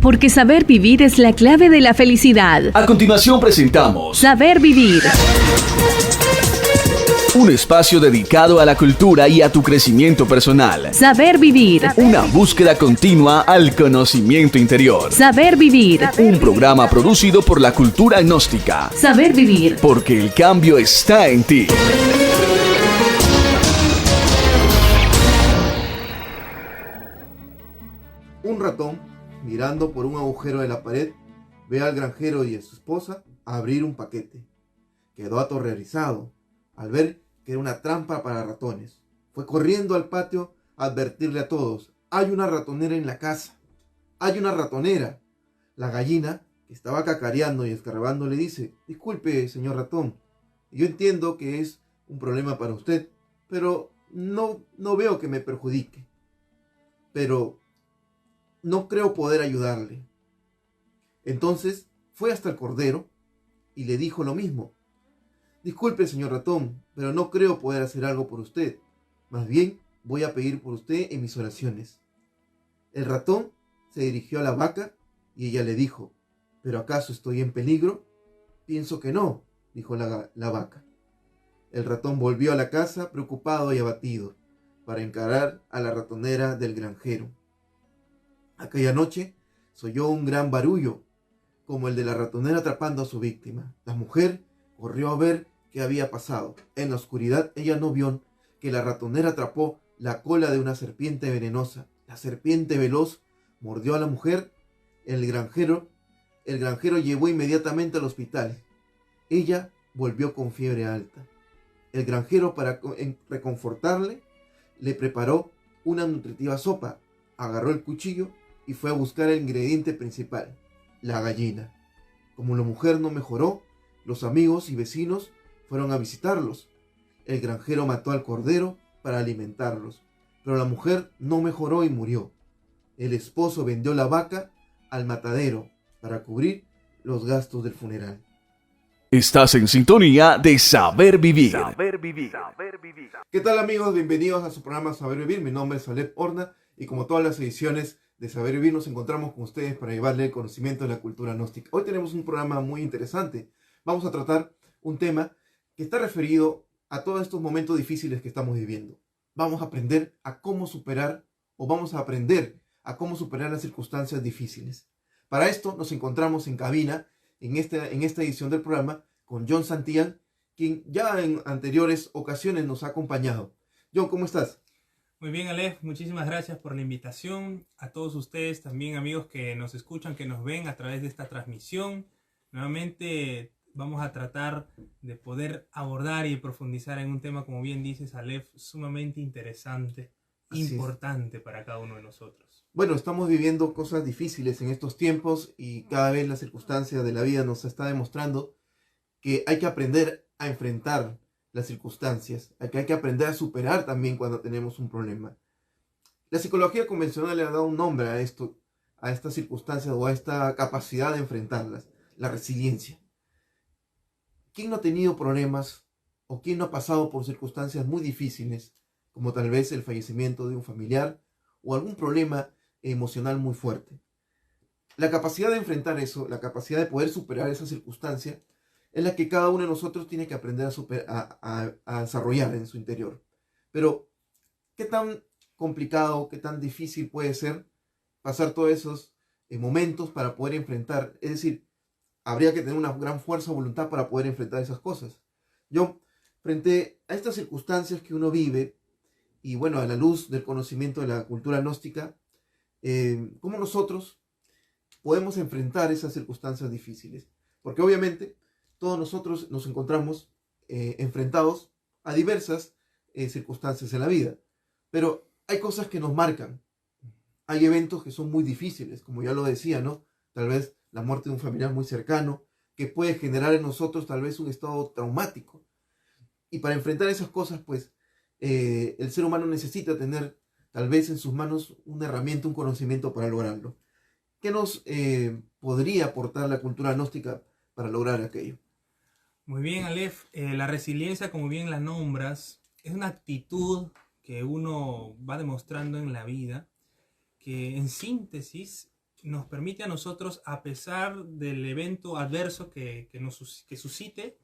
porque saber vivir es la clave de la felicidad. A continuación presentamos Saber Vivir. Un espacio dedicado a la cultura y a tu crecimiento personal. Saber Vivir. Una búsqueda continua al conocimiento interior. Saber Vivir. Un programa producido por la cultura gnóstica. Saber Vivir. Porque el cambio está en ti. Un ratón, mirando por un agujero de la pared, ve al granjero y a su esposa abrir un paquete. Quedó aterrorizado al ver que era una trampa para ratones. Fue corriendo al patio a advertirle a todos: hay una ratonera en la casa, hay una ratonera. La gallina, que estaba cacareando y escarbando, le dice: disculpe, señor ratón, yo entiendo que es un problema para usted, pero no veo que me perjudique. Pero no creo poder ayudarle. Entonces fue hasta el cordero y le dijo lo mismo: disculpe, señor ratón, pero no creo poder hacer algo por usted. Más bien voy a pedir por usted en mis oraciones. El ratón se dirigió a la vaca y ella le dijo: ¿pero acaso estoy en peligro? Pienso que no, dijo la vaca. El ratón volvió a la casa preocupado y abatido para encarar a la ratonera del granjero. Aquella noche se oyó un gran barullo, como el de la ratonera atrapando a su víctima. La mujer corrió a ver qué había pasado. En la oscuridad ella no vio que la ratonera atrapó la cola de una serpiente venenosa. La serpiente veloz mordió a la mujer. El granjero llevó inmediatamente al hospital. Ella volvió con fiebre alta. El granjero, para reconfortarle, le preparó una nutritiva sopa, agarró el cuchillo y fue a buscar el ingrediente principal, la gallina. Como la mujer no mejoró, los amigos y vecinos fueron a visitarlos. El granjero mató al cordero para alimentarlos, pero la mujer no mejoró y murió. El esposo vendió la vaca al matadero para cubrir los gastos del funeral. Estás en sintonía de Saber Vivir. Saber vivir. ¿Qué tal, amigos? Bienvenidos a su programa Saber Vivir. Mi nombre es Alef Horna y como todas las ediciones de Saber Vivir nos encontramos con ustedes para llevarle el conocimiento de la cultura gnóstica. Hoy tenemos un programa muy interesante. Vamos a tratar un tema que está referido a todos estos momentos difíciles que estamos viviendo. Vamos a aprender a cómo superar las circunstancias difíciles. Para esto nos encontramos en cabina en esta edición del programa con John Santillán, quien ya en anteriores ocasiones nos ha acompañado. John, ¿cómo estás? Muy bien, Alef, muchísimas gracias por la invitación. A todos ustedes también, amigos que nos escuchan, que nos ven a través de esta transmisión. Nuevamente vamos a tratar de poder abordar y profundizar en un tema, como bien dices, Alef, sumamente interesante, importante para cada uno de nosotros. Bueno, estamos viviendo cosas difíciles en estos tiempos y cada vez la circunstancia de la vida nos está demostrando que hay que aprender a enfrentar las circunstancias, que hay que aprender a superar también cuando tenemos un problema. La psicología convencional le ha dado un nombre a estas circunstancias o a esta capacidad de enfrentarlas, la resiliencia. ¿Quién no ha tenido problemas o quién no ha pasado por circunstancias muy difíciles, como tal vez el fallecimiento de un familiar o algún problema emocional muy fuerte? La capacidad de enfrentar eso, la capacidad de poder superar esa circunstancia, es la que cada uno de nosotros tiene que aprender a desarrollar en su interior. Pero, ¿qué tan complicado, qué tan difícil puede ser pasar todos esos momentos para poder enfrentar? Es decir, habría que tener una gran fuerza de voluntad para poder enfrentar esas cosas. Yo, frente a estas circunstancias que uno vive, y bueno, a la luz del conocimiento de la cultura gnóstica, ¿cómo nosotros podemos enfrentar esas circunstancias difíciles? Porque obviamente todos nosotros nos encontramos enfrentados a diversas circunstancias en la vida, pero hay cosas que nos marcan, hay eventos que son muy difíciles, como ya lo decía, ¿no? Tal vez la muerte de un familiar muy cercano, que puede generar en nosotros tal vez un estado traumático, y para enfrentar esas cosas, pues, el ser humano necesita tener tal vez en sus manos una herramienta, un conocimiento para lograrlo. ¿Qué nos podría aportar la cultura gnóstica para lograr aquello? Muy bien, Alef. La resiliencia, como bien la nombras, es una actitud que uno va demostrando en la vida, que en síntesis nos permite a nosotros, a pesar del evento adverso que suscite,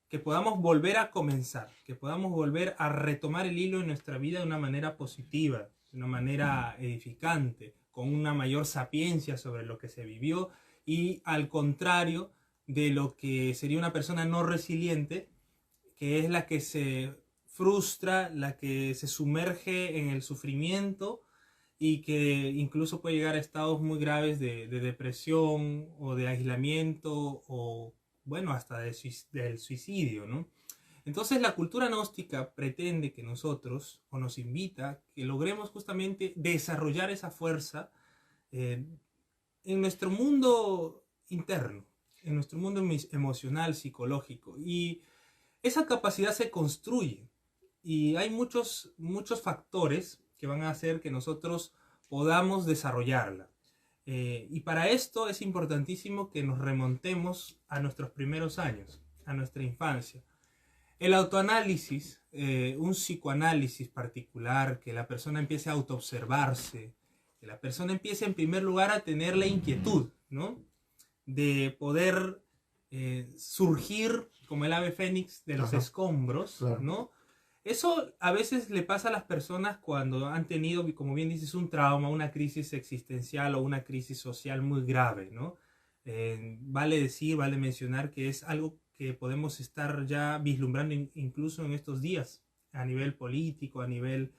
que podamos volver a comenzar, que podamos volver a retomar el hilo en nuestra vida de una manera positiva, de una manera edificante, con una mayor sapiencia sobre lo que se vivió, y al contrario de lo que sería una persona no resiliente, que es la que se frustra, la que se sumerge en el sufrimiento y que incluso puede llegar a estados muy graves de depresión o de aislamiento o, bueno, hasta del suicidio, ¿no? Entonces la cultura gnóstica pretende que nosotros, o nos invita, que logremos justamente desarrollar esa fuerza en nuestro mundo interno, en nuestro mundo emocional, psicológico. Y esa capacidad se construye. Y hay muchos factores que van a hacer que nosotros podamos desarrollarla. Y para esto es importantísimo que nos remontemos a nuestros primeros años, a nuestra infancia. El autoanálisis, un psicoanálisis particular, que la persona empiece a autoobservarse, que la persona empiece en primer lugar a tener la inquietud, ¿no?, de poder surgir como el ave fénix de los escombros, claro, ¿no? Eso a veces le pasa a las personas cuando han tenido, como bien dices, un trauma, una crisis existencial o una crisis social muy grave, ¿no? Vale mencionar que es algo que podemos estar ya vislumbrando incluso en estos días, a nivel político, a nivel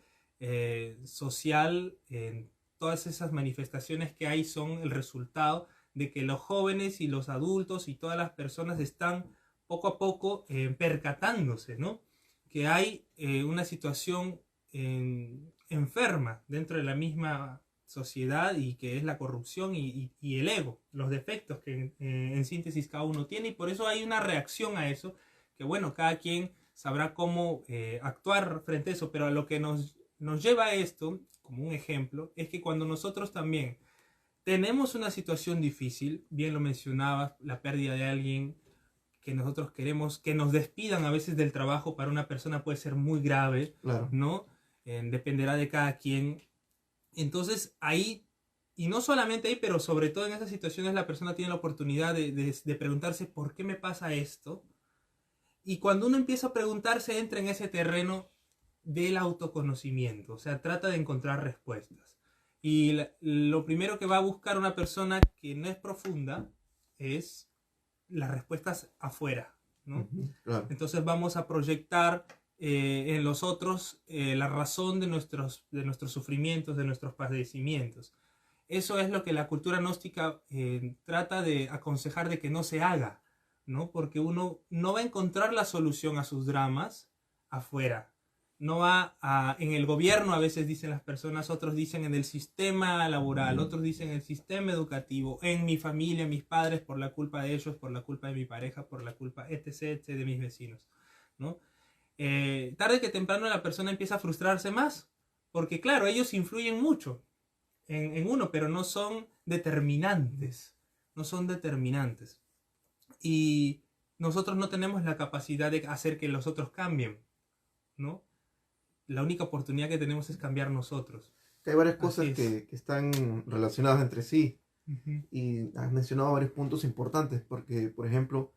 social. Todas esas manifestaciones que hay son el resultado de que los jóvenes y los adultos y todas las personas están poco a poco percatándose, ¿no?, que hay una situación enferma dentro de la misma sociedad, y que es la corrupción y el ego, los defectos que en síntesis cada uno tiene, y por eso hay una reacción a eso, que bueno, cada quien sabrá cómo actuar frente a eso, pero a lo que nos lleva a esto, como un ejemplo, es que cuando nosotros también tenemos una situación difícil, bien lo mencionabas, la pérdida de alguien que nosotros queremos, que nos despidan a veces del trabajo, para una persona puede ser muy grave, claro, ¿no? Dependerá de cada quien. Entonces ahí, y no solamente ahí, pero sobre todo en esas situaciones, la persona tiene la oportunidad de preguntarse ¿por qué me pasa esto? Y cuando uno empieza a preguntarse, entra en ese terreno del autoconocimiento, o sea, trata de encontrar respuestas. Y lo primero que va a buscar una persona que no es profunda es las respuestas afuera, ¿no? claro. Entonces vamos a proyectar en los otros la razón de nuestros sufrimientos, de nuestros padecimientos. Eso es lo que la cultura gnóstica trata de aconsejar de que no se haga, ¿no? Porque uno no va a encontrar la solución a sus dramas afuera. No va en el gobierno, a veces dicen las personas, otros dicen en el sistema laboral, otros dicen en el sistema educativo, en mi familia, mis padres, por la culpa de ellos, por la culpa de mi pareja, por la culpa, etc., de mis vecinos, ¿no? Tarde que temprano la persona empieza a frustrarse más, porque claro, ellos influyen mucho en uno, pero no son determinantes, Y nosotros no tenemos la capacidad de hacer que los otros cambien, ¿no? La única oportunidad que tenemos es cambiar nosotros. Hay varias cosas que están relacionadas entre sí. Y has mencionado varios puntos importantes, porque, por ejemplo,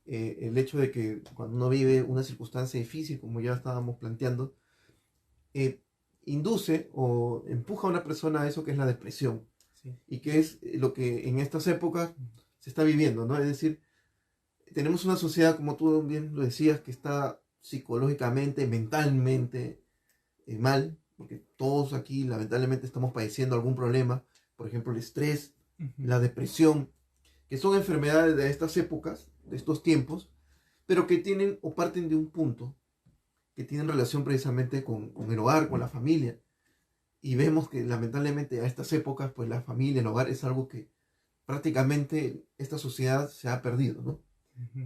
el hecho de que cuando uno vive una circunstancia difícil, como ya estábamos planteando, induce o empuja a una persona a eso que es la depresión. Sí. Y que es lo que en estas épocas se está viviendo, ¿no? Es decir, tenemos una sociedad, como tú bien lo decías, que está psicológicamente, mentalmente mal, porque todos aquí lamentablemente estamos padeciendo algún problema, por ejemplo el estrés, la depresión, que son enfermedades de estas épocas, de estos tiempos, pero que tienen o parten de un punto que tienen relación precisamente con el hogar, con la familia, y vemos que lamentablemente a estas épocas pues la familia, el hogar es algo que prácticamente esta sociedad se ha perdido, ¿no?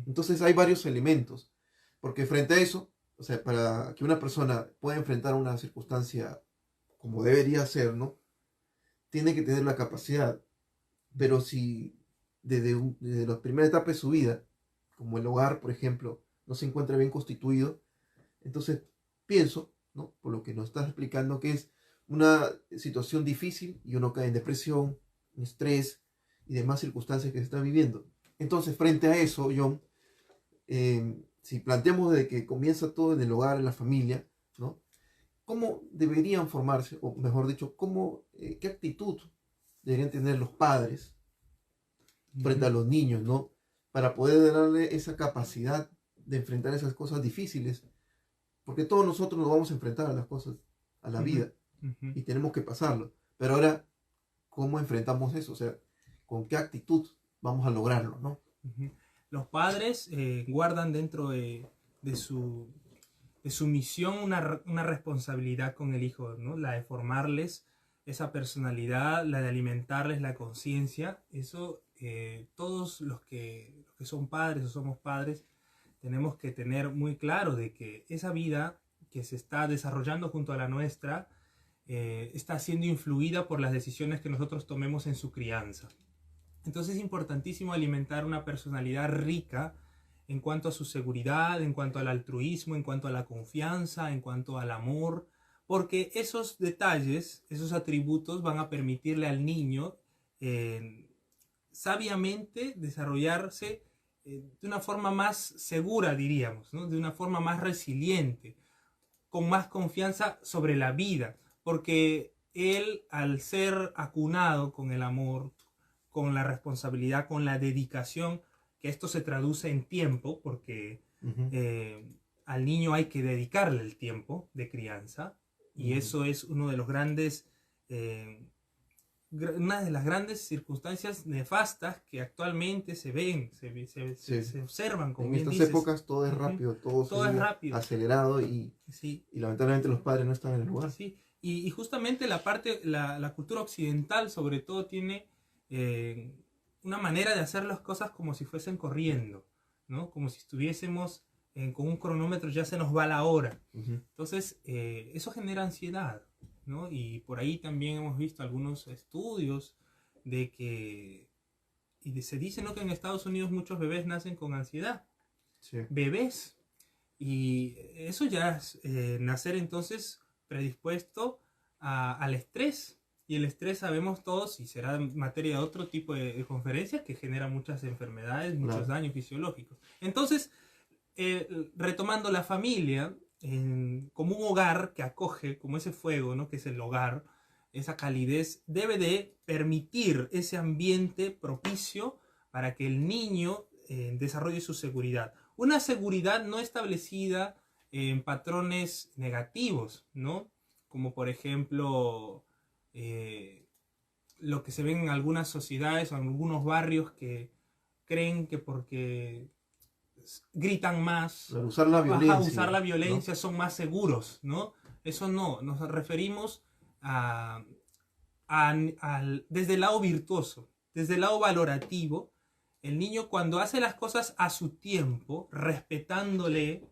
Entonces hay varios elementos, porque frente a eso, o sea, para que una persona pueda enfrentar una circunstancia como debería ser, ¿no?, tiene que tener la capacidad. Pero si desde la primera etapa de su vida, como el hogar, por ejemplo, no se encuentra bien constituido, entonces pienso, ¿no?, por lo que nos estás explicando, que es una situación difícil y uno cae en depresión, estrés y demás circunstancias que se están viviendo. Entonces, frente a eso, John, si planteamos de que comienza todo en el hogar, en la familia, ¿no? ¿Cómo deberían formarse, o mejor dicho, qué actitud deberían tener los padres frente a los niños, ¿no? Para poder darle esa capacidad de enfrentar esas cosas difíciles? Porque todos nosotros nos vamos a enfrentar a las cosas, a la vida, y tenemos que pasarlo. Pero ahora, ¿cómo enfrentamos eso? O sea, ¿con qué actitud vamos a lograrlo, ¿no? Los padres guardan dentro de su misión una responsabilidad con el hijo, ¿no? La de formarles esa personalidad, la de alimentarles la conciencia. Eso todos los que son padres o somos padres tenemos que tener muy claro de que esa vida que se está desarrollando junto a la nuestra está siendo influida por las decisiones que nosotros tomemos en su crianza. Entonces es importantísimo alimentar una personalidad rica en cuanto a su seguridad, en cuanto al altruismo, en cuanto a la confianza, en cuanto al amor, porque esos detalles, esos atributos van a permitirle al niño sabiamente desarrollarse de una forma más segura, diríamos, ¿no? De una forma más resiliente, con más confianza sobre la vida, porque él, al ser acunado con el amor, con la responsabilidad, con la dedicación, que esto se traduce en tiempo, porque al niño hay que dedicarle el tiempo de crianza, y eso es uno de los grandes, una de las grandes circunstancias nefastas que actualmente se ven, se observan. Como en bien estas dices. épocas todo es rápido, todo es rápido, acelerado sí. Y lamentablemente los padres no están en el lugar. Sí. Y justamente la cultura occidental sobre todo tiene una manera de hacer las cosas como si fuesen corriendo, ¿no? Como si estuviésemos con un cronómetro, ya se nos va la hora. Entonces eso genera ansiedad, ¿no? Y por ahí también hemos visto algunos estudios de que se dice, ¿no?, que en Estados Unidos muchos bebés nacen con ansiedad. Sí. Bebés. Y eso ya es nacer entonces predispuesto al estrés. Y el estrés sabemos todos, y será materia de otro tipo de conferencias, que genera muchas enfermedades, muchos daños fisiológicos. Entonces, retomando la familia como un hogar que acoge, como ese fuego, ¿no?, que es el hogar, esa calidez, debe de permitir ese ambiente propicio para que el niño desarrolle su seguridad. Una seguridad no establecida en patrones negativos, ¿no? Como por ejemplo lo que se ve en algunas sociedades o en algunos barrios, que creen que porque gritan más, usar la violencia, ¿no?, son más seguros, ¿no? Eso no, nos referimos desde el lado virtuoso, desde el lado valorativo. El niño, cuando hace las cosas a su tiempo, respetándole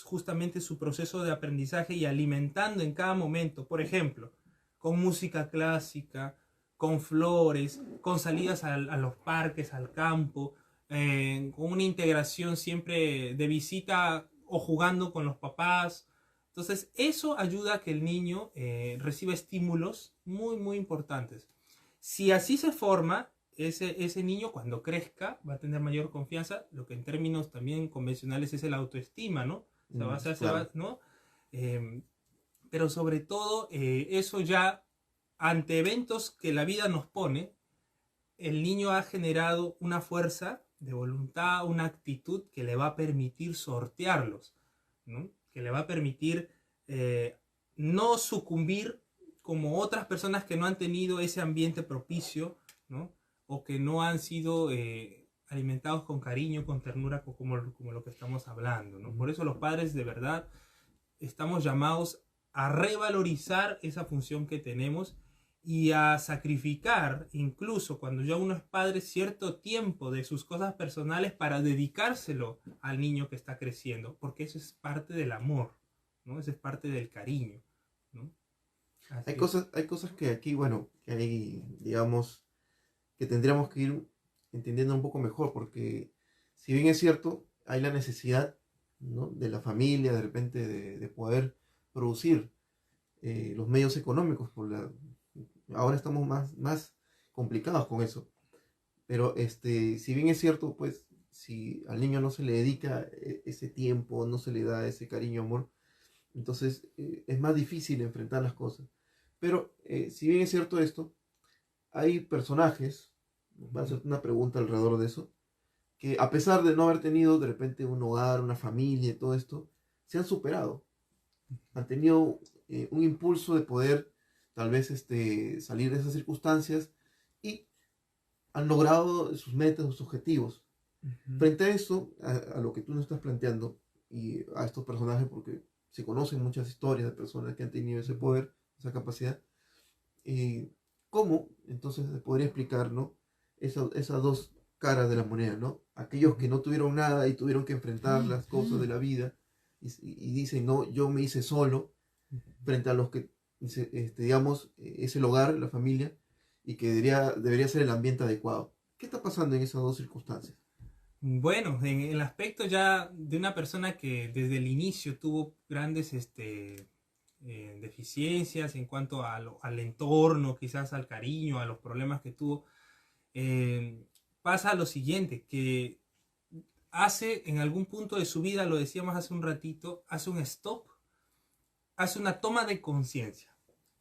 justamente su proceso de aprendizaje y alimentando en cada momento, por ejemplo, con música clásica, con flores, con salidas a los parques, al campo, con una integración siempre de visita o jugando con los papás. Entonces eso ayuda a que el niño reciba estímulos muy, muy importantes. Si así se forma, ese niño, cuando crezca, va a tener mayor confianza, lo que en términos también convencionales es el autoestima, ¿no? O sea, claro. ¿no? Pero sobre todo, eso ya, ante eventos que la vida nos pone, el niño ha generado una fuerza de voluntad, una actitud que le va a permitir sortearlos, ¿no? Que le va a permitir no sucumbir como otras personas que no han tenido ese ambiente propicio, ¿no? O que no han sido alimentados con cariño, con ternura, como lo que estamos hablando, ¿no? Por eso los padres, de verdad, estamos llamados a revalorizar esa función que tenemos y a sacrificar, incluso cuando ya uno es padre, cierto tiempo de sus cosas personales para dedicárselo al niño que está creciendo, porque eso es parte del amor, ¿no? Eso es parte del cariño, ¿no? Hay cosas que aquí, bueno, que hay, digamos, que tendríamos que ir entendiendo un poco mejor, porque si bien es cierto, hay la necesidad, ¿no?, de la familia, de repente, de poder producir los medios económicos. Ahora estamos más complicados con eso. Pero si bien es cierto, pues, si al niño no se le dedica ese tiempo, no se le da ese cariño, amor, entonces es más difícil enfrentar las cosas. Pero si bien es cierto esto, hay personajes, voy a hacer una pregunta alrededor de eso, que a pesar de no haber tenido de repente un hogar, una familia y todo esto, se han superado. Han tenido un impulso de poder tal vez salir de esas circunstancias y han logrado sus metas, sus objetivos. Frente a eso, a lo que tú nos estás planteando y a estos personajes, porque se conocen muchas historias de personas que han tenido ese poder, esa capacidad, ¿cómo entonces se podría explicar, ¿no? Esas dos caras de la moneda, ¿no? Aquellos que no tuvieron nada y tuvieron que enfrentar las cosas de la vida y dicen, no, yo me hice solo, frente a los que, digamos, es el hogar, la familia, y que debería ser el ambiente adecuado. ¿Qué está pasando en esas dos circunstancias? Bueno, en el aspecto ya de una persona que desde el inicio tuvo grandes deficiencias en cuanto al entorno, quizás al cariño, a los problemas que tuvo, pasa lo siguiente, que hace en algún punto de su vida, lo decíamos hace un ratito, hace un stop, hace una toma de conciencia.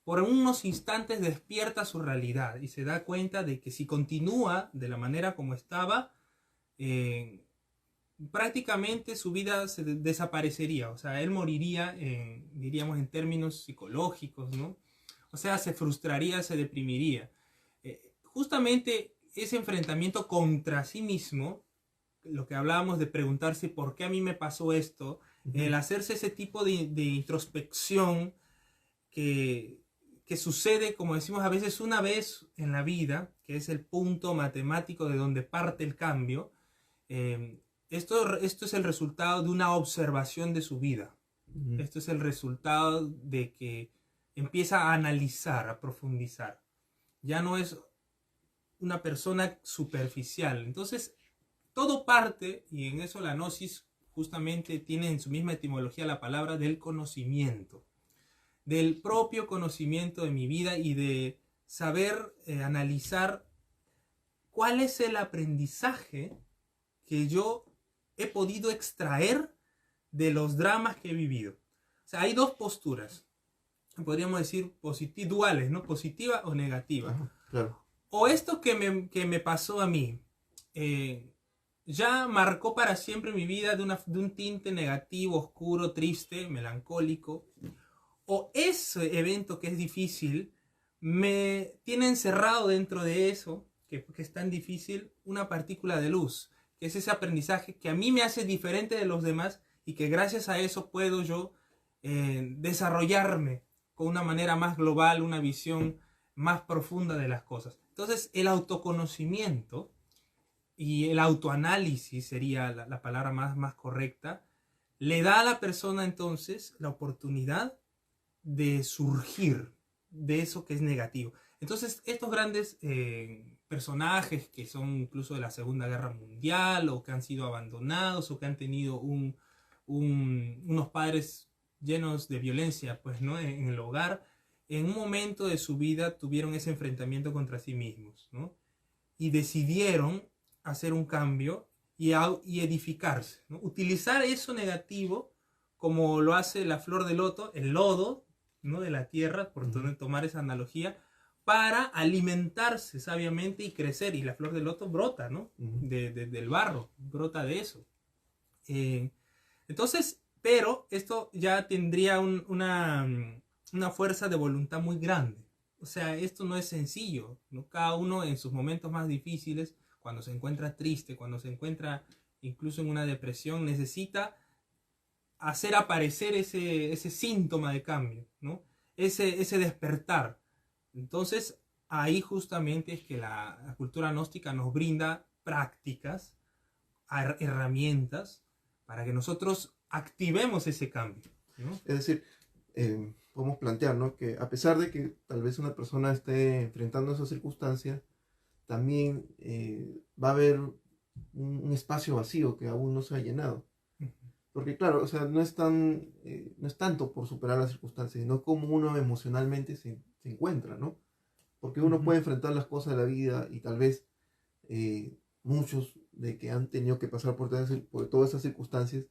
Por unos instantes despierta su realidad y se da cuenta de que si continúa de la manera como estaba, prácticamente su vida se desaparecería, o sea, él moriría, diríamos en términos psicológicos, ¿no? O sea, se frustraría, se deprimiría. Justamente ese enfrentamiento contra sí mismo, lo que hablábamos de preguntarse por qué a mí me pasó esto, el hacerse ese tipo de introspección que sucede, como decimos a veces, una vez en la vida, que es el punto matemático de donde parte el cambio. Esto es el resultado de una observación de su vida. Esto es el resultado de que empieza a analizar, a profundizar. Ya no es una persona superficial. Entonces, todo parte, y en eso la gnosis justamente tiene en su misma etimología la palabra del conocimiento. Del propio conocimiento de mi vida y de saber analizar cuál es el aprendizaje que yo he podido extraer de los dramas que he vivido. O sea, hay dos posturas, podríamos decir duales, ¿no? Positiva o negativa. Ajá, claro. O esto que me pasó a mí, ya marcó para siempre mi vida de un tinte negativo, oscuro, triste, melancólico. O ese evento que es difícil me tiene encerrado dentro de eso, que es tan difícil, una partícula de luz, que es ese aprendizaje que a mí me hace diferente de los demás y que gracias a eso puedo yo desarrollarme con una manera más global, una visión más profunda de las cosas. Entonces, el autoconocimiento y el autoanálisis sería la palabra más correcta, le da a la persona entonces la oportunidad de surgir de eso que es negativo. Entonces, estos grandes personajes que son incluso de la Segunda Guerra Mundial o que han sido abandonados o que han tenido unos padres llenos de violencia, pues, ¿no? en el hogar, en un momento de su vida tuvieron ese enfrentamiento contra sí mismos, ¿no? Y decidieron hacer un cambio y edificarse, ¿no? Utilizar eso negativo como lo hace la flor de loto, el lodo, ¿no? de la tierra, por tomar esa analogía, para alimentarse sabiamente y crecer. Y la flor de loto brota, ¿no? Del barro, brota de eso. Entonces, pero esto ya tendría una fuerza de voluntad muy grande. O sea, esto no es sencillo, ¿no? Cada uno en sus momentos más difíciles, cuando se encuentra triste, cuando se encuentra incluso en una depresión, necesita hacer aparecer ese síntoma de cambio, ¿no? Ese despertar. Entonces, ahí justamente es que la cultura gnóstica nos brinda prácticas, herramientas, para que nosotros activemos ese cambio, ¿no? Es decir, podemos plantear, ¿no? que a pesar de que tal vez una persona esté enfrentando esas circunstancias, también va a haber un espacio vacío que aún no se ha llenado. Porque claro, o sea, no es tanto por superar las circunstancias, sino cómo uno emocionalmente se encuentra, ¿no? Porque uno Ujú. puede enfrentar las cosas de la vida y tal vez muchos de que han tenido que pasar por todas esas circunstancias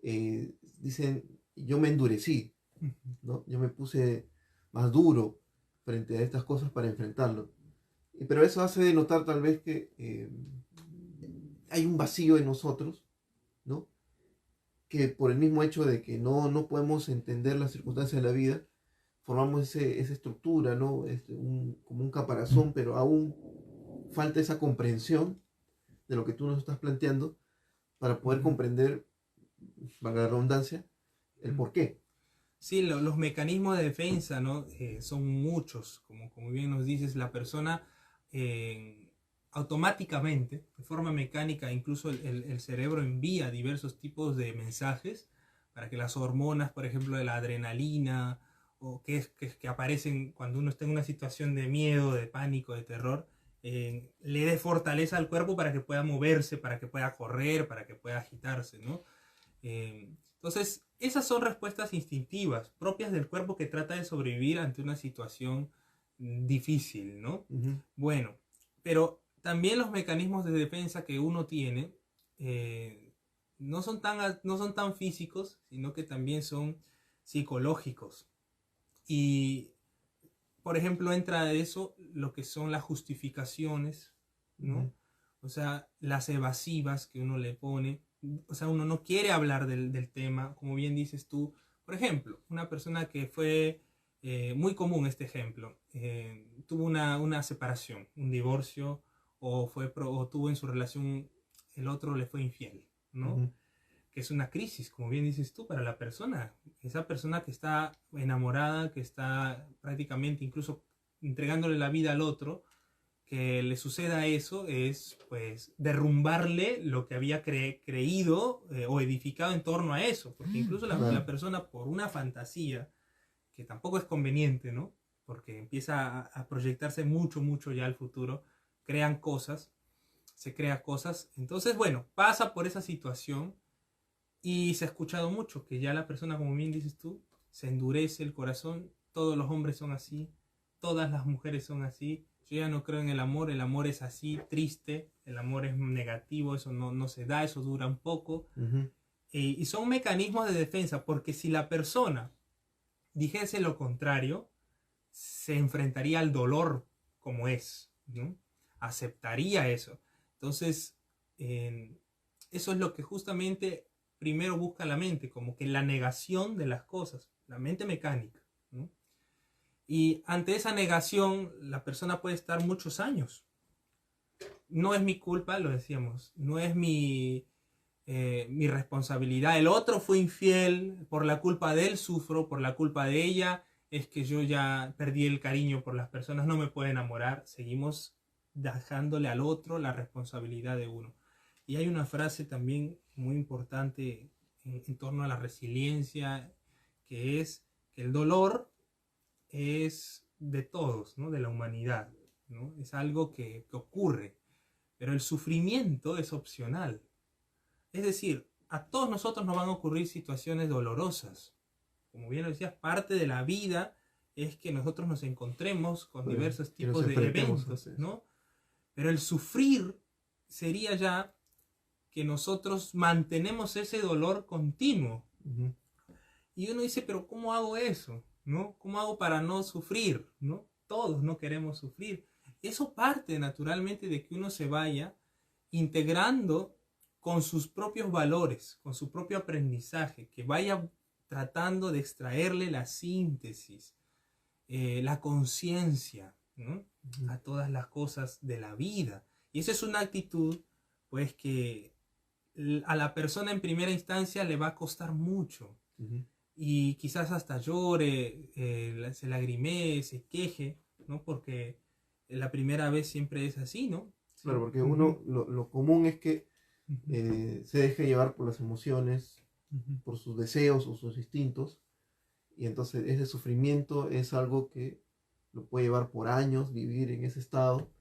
dicen, yo me endurecí, Ujú. ¿no? Yo me puse más duro frente a estas cosas para enfrentarlo. Pero eso hace notar tal vez que hay un vacío en nosotros, ¿no? Que por el mismo hecho de que no podemos entender las circunstancias de la vida, formamos esa estructura, ¿no? Como un caparazón, pero aún falta esa comprensión de lo que tú nos estás planteando para poder Ujú. comprender, valga la redundancia, el Ujú. por qué. Sí, los mecanismos de defensa, ¿no? Son muchos, como bien nos dices, la persona eh, automáticamente, de forma mecánica, incluso el cerebro envía diversos tipos de mensajes para que las hormonas, por ejemplo, de la adrenalina, o que aparecen cuando uno está en una situación de miedo, de pánico, de terror, le dé fortaleza al cuerpo para que pueda moverse, para que pueda correr, para que pueda agitarse, ¿no? Entonces, esas son respuestas instintivas, propias del cuerpo que trata de sobrevivir ante una situación difícil, ¿no? Ujú, Bueno, pero también los mecanismos de defensa que uno tiene no son tan físicos, sino que también son psicológicos. Y, por ejemplo, entra de eso lo que son las justificaciones, ujú, ¿no? O sea, las evasivas que uno le pone. O sea, uno no quiere hablar del tema, como bien dices tú. Por ejemplo, una persona que fue muy común este ejemplo, tuvo una separación, un divorcio, o tuvo en su relación, el otro le fue infiel, ¿no? ujú, Que es una crisis, como bien dices tú, para la persona. Esa persona que está enamorada, que está prácticamente incluso entregándole la vida al otro, que le suceda eso es pues derrumbarle lo que había creído o edificado en torno a eso, porque incluso la claro, persona por una fantasía, que tampoco es conveniente, ¿no? Porque empieza a proyectarse mucho, mucho ya al futuro, crean cosas, se crea cosas, entonces bueno, pasa por esa situación y se ha escuchado mucho que ya la persona, como bien dices tú, se endurece el corazón, todos los hombres son así, todas las mujeres son así, yo ya no creo en el amor es así, triste, el amor es negativo, eso no se da, eso dura un poco. ujú, Y son mecanismos de defensa, porque si la persona dijese lo contrario, se enfrentaría al dolor como es, ¿no? Aceptaría eso. Entonces, eh, eso es lo que justamente primero busca la mente, como que la negación de las cosas, la mente mecánica, ¿no? Y ante esa negación, la persona puede estar muchos años. No es mi culpa, lo decíamos, no es mi responsabilidad. El otro fue infiel, por la culpa de él sufro, por la culpa de ella es que yo ya perdí el cariño por las personas, no me puedo enamorar. Seguimos dejándole al otro la responsabilidad de uno. Y hay una frase también muy importante en torno a la resiliencia, que es que el dolor es de todos, ¿no? De la humanidad, ¿no? Es algo que ocurre, pero el sufrimiento es opcional. Es decir, a todos nosotros nos van a ocurrir situaciones dolorosas. Como bien lo decías, parte de la vida es que nosotros nos encontremos con pues, diversos que nos tipos de enfrentemos eventos, ante eso. ¿no? Pero el sufrir sería ya que nosotros mantenemos ese dolor continuo. Ujú, Y uno dice, pero ¿cómo hago eso? ¿No? ¿Cómo hago para no sufrir? ¿No? Todos no queremos sufrir. Eso parte naturalmente de que uno se vaya integrando con sus propios valores, con su propio aprendizaje, que vaya tratando de extraerle la síntesis, la conciencia, ¿no? ujú, A todas las cosas de la vida. Y esa es una actitud, pues, que a la persona en primera instancia le va a costar mucho. ujú. Y quizás hasta llore, se lagrimee, se queje, ¿no? Porque la primera vez siempre es así, ¿no? Claro, Sí. porque Uh -huh, uno, lo común es que uh -huh, se deje llevar por las emociones, uh -huh. por sus deseos o sus instintos, y entonces ese sufrimiento es algo que lo puede llevar por años vivir en ese estado,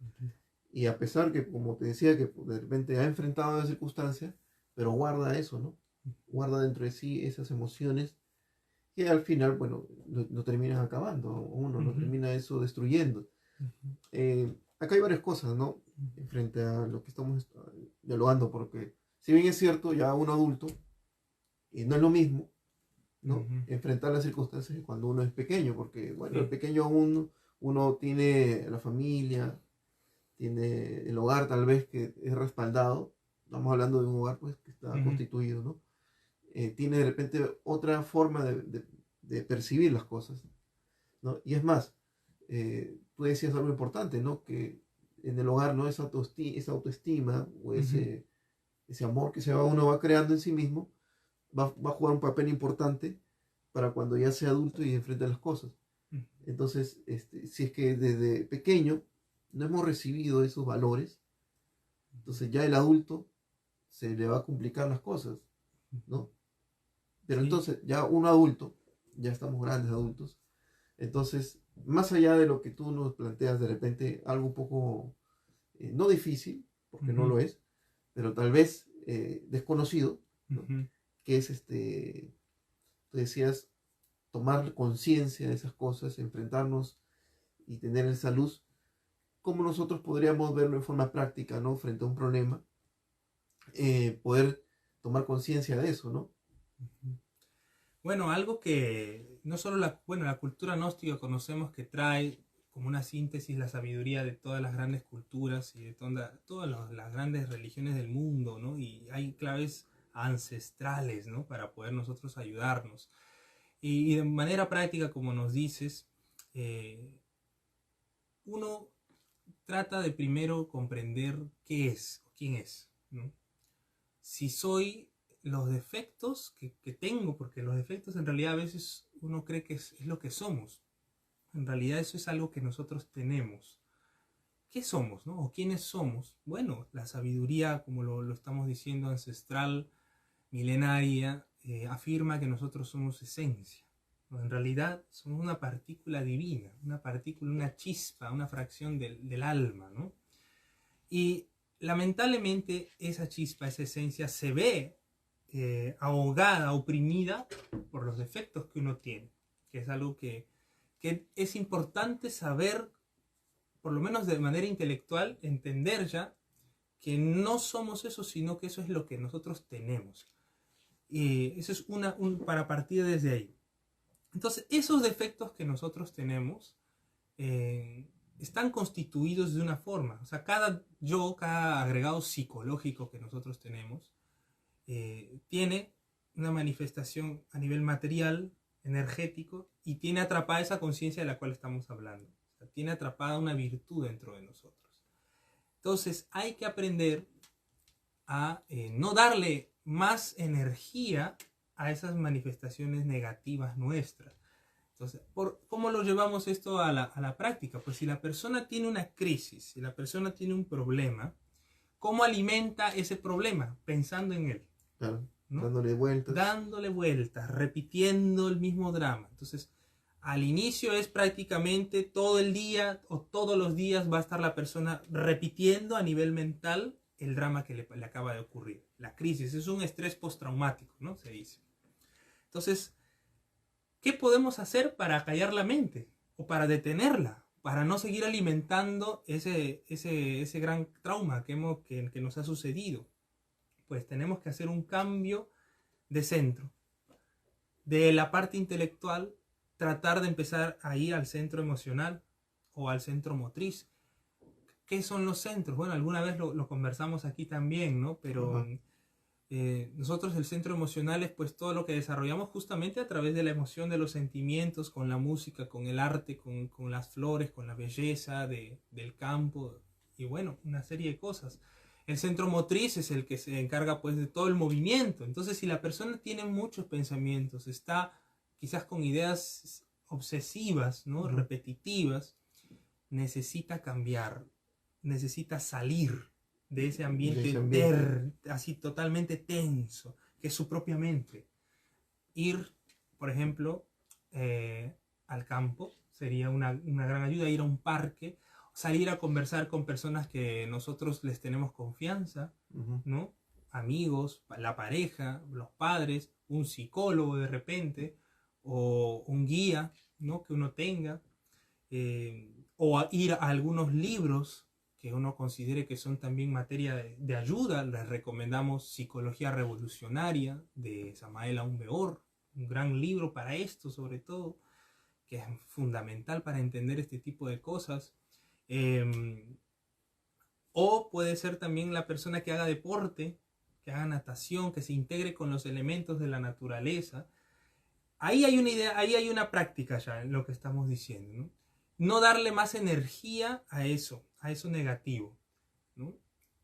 y a pesar que, como te decía, que de repente ha enfrentado las circunstancias, pero guarda eso, ¿no? Guarda dentro de sí esas emociones que al final, bueno, lo terminan acabando, uno Uh lo -huh. termina eso destruyendo. Acá hay varias cosas, ¿no? Frente a lo que estamos dialogando, porque si bien es cierto, ya un adulto, y no es lo mismo, ¿no? Ujú. Enfrentar las circunstancias de cuando uno es pequeño, porque, bueno, el Sí. pequeño aún uno tiene la familia, tiene el hogar tal vez que es respaldado, estamos hablando de un hogar pues que está Ujú. constituido, ¿no? Tiene de repente otra forma de percibir las cosas, ¿no? Y es más, tú decías algo importante, ¿no? Que en el hogar, ¿no? Esa autoestima o Ujú. ese amor que uno va creando en sí mismo va a jugar un papel importante para cuando ya sea adulto y enfrente las cosas. Ujú. Entonces, si es que desde pequeño no hemos recibido esos valores, entonces ya el adulto se le va a complicar las cosas, ¿no? Pero Sí. entonces ya un adulto, ya estamos grandes adultos, entonces más allá de lo que tú nos planteas de repente, algo un poco, no difícil, porque no Ujú. lo es, pero tal vez desconocido, ¿no? Ujú. Que es tú decías, tomar conciencia de esas cosas, enfrentarnos y tener esa luz, cómo nosotros podríamos verlo en forma práctica, ¿no? Frente a un problema, poder tomar conciencia de eso, ¿no? Ujú. Bueno, algo que no solo la cultura gnóstica conocemos que trae como una síntesis la sabiduría de todas las grandes culturas y de todas las grandes religiones del mundo, ¿no? Y hay claves ancestrales, ¿no? Para poder nosotros ayudarnos. Y de manera práctica, como nos dices, eh, uno trata de primero comprender qué es o quién es, ¿no? Si soy los defectos que tengo, porque los defectos en realidad a veces uno cree que es lo que somos. En realidad eso es algo que nosotros tenemos. ¿Qué somos, no? ¿O quiénes somos? Bueno, la sabiduría, como lo estamos diciendo, ancestral, milenaria, afirma que nosotros somos esencia. ¿No? En realidad somos una partícula divina, una partícula, una chispa, una fracción del alma, ¿no? Y lamentablemente esa chispa, esa esencia se ve ahogada, oprimida por los defectos que uno tiene, que es algo que es importante saber, por lo menos de manera intelectual, entender ya que no somos eso, sino que eso es lo que nosotros tenemos. Y eso es para partir desde ahí. Entonces, esos defectos que nosotros tenemos están constituidos de una forma. O sea, cada agregado psicológico que nosotros tenemos tiene una manifestación a nivel material, energético, y tiene atrapada esa conciencia de la cual estamos hablando. O sea, tiene atrapada una virtud dentro de nosotros. Entonces, hay que aprender a no darle más energía a esas manifestaciones negativas nuestras. Entonces, ¿cómo lo llevamos esto a la práctica? Pues si la persona tiene una crisis, si la persona tiene un problema, ¿cómo alimenta ese problema? Pensando en él, Claro, ¿no? dándole vueltas. Dándole vueltas, repitiendo el mismo drama. Entonces, al inicio es prácticamente todo el día o todos los días va a estar la persona repitiendo a nivel mental el drama que le acaba de ocurrir. La crisis es un estrés postraumático, ¿no? Se dice. Entonces, ¿qué podemos hacer para callar la mente o para detenerla? Para no seguir alimentando ese gran trauma que nos ha sucedido. Pues tenemos que hacer un cambio de centro. De la parte intelectual, tratar de empezar a ir al centro emocional o al centro motriz. ¿Qué son los centros? Bueno, alguna vez lo conversamos aquí también, ¿no? Pero Ajá. nosotros el centro emocional es pues todo lo que desarrollamos justamente a través de la emoción, de los sentimientos, con la música, con el arte, con las flores, con la belleza del campo y bueno, una serie de cosas. El centro motriz es el que se encarga pues de todo el movimiento. Entonces si la persona tiene muchos pensamientos, está quizás con ideas obsesivas, ¿no? Ujú. Repetitivas, necesita cambiar, necesita salir de ese De ese ambiente ambiente. así totalmente tenso, que es su propia mente. Ir, por ejemplo, al campo sería una gran ayuda, ir a un parque, salir a conversar con personas que nosotros les tenemos confianza, Ujú. ¿no? Amigos, la pareja, los padres, un psicólogo de repente, o un guía, ¿no? Que uno tenga. o ir a algunos libros que uno considere que son también materia de ayuda. Les recomendamos Psicología Revolucionaria de Samael Aun Weor, un gran libro para esto sobre todo, que es fundamental para entender este tipo de cosas. O puede ser también la persona que haga deporte, que haga natación, que se integre con los elementos de la naturaleza. Ahí hay una idea, ahí hay una práctica ya en lo que estamos diciendo, ¿no? No darle más energía a eso negativo, ¿no?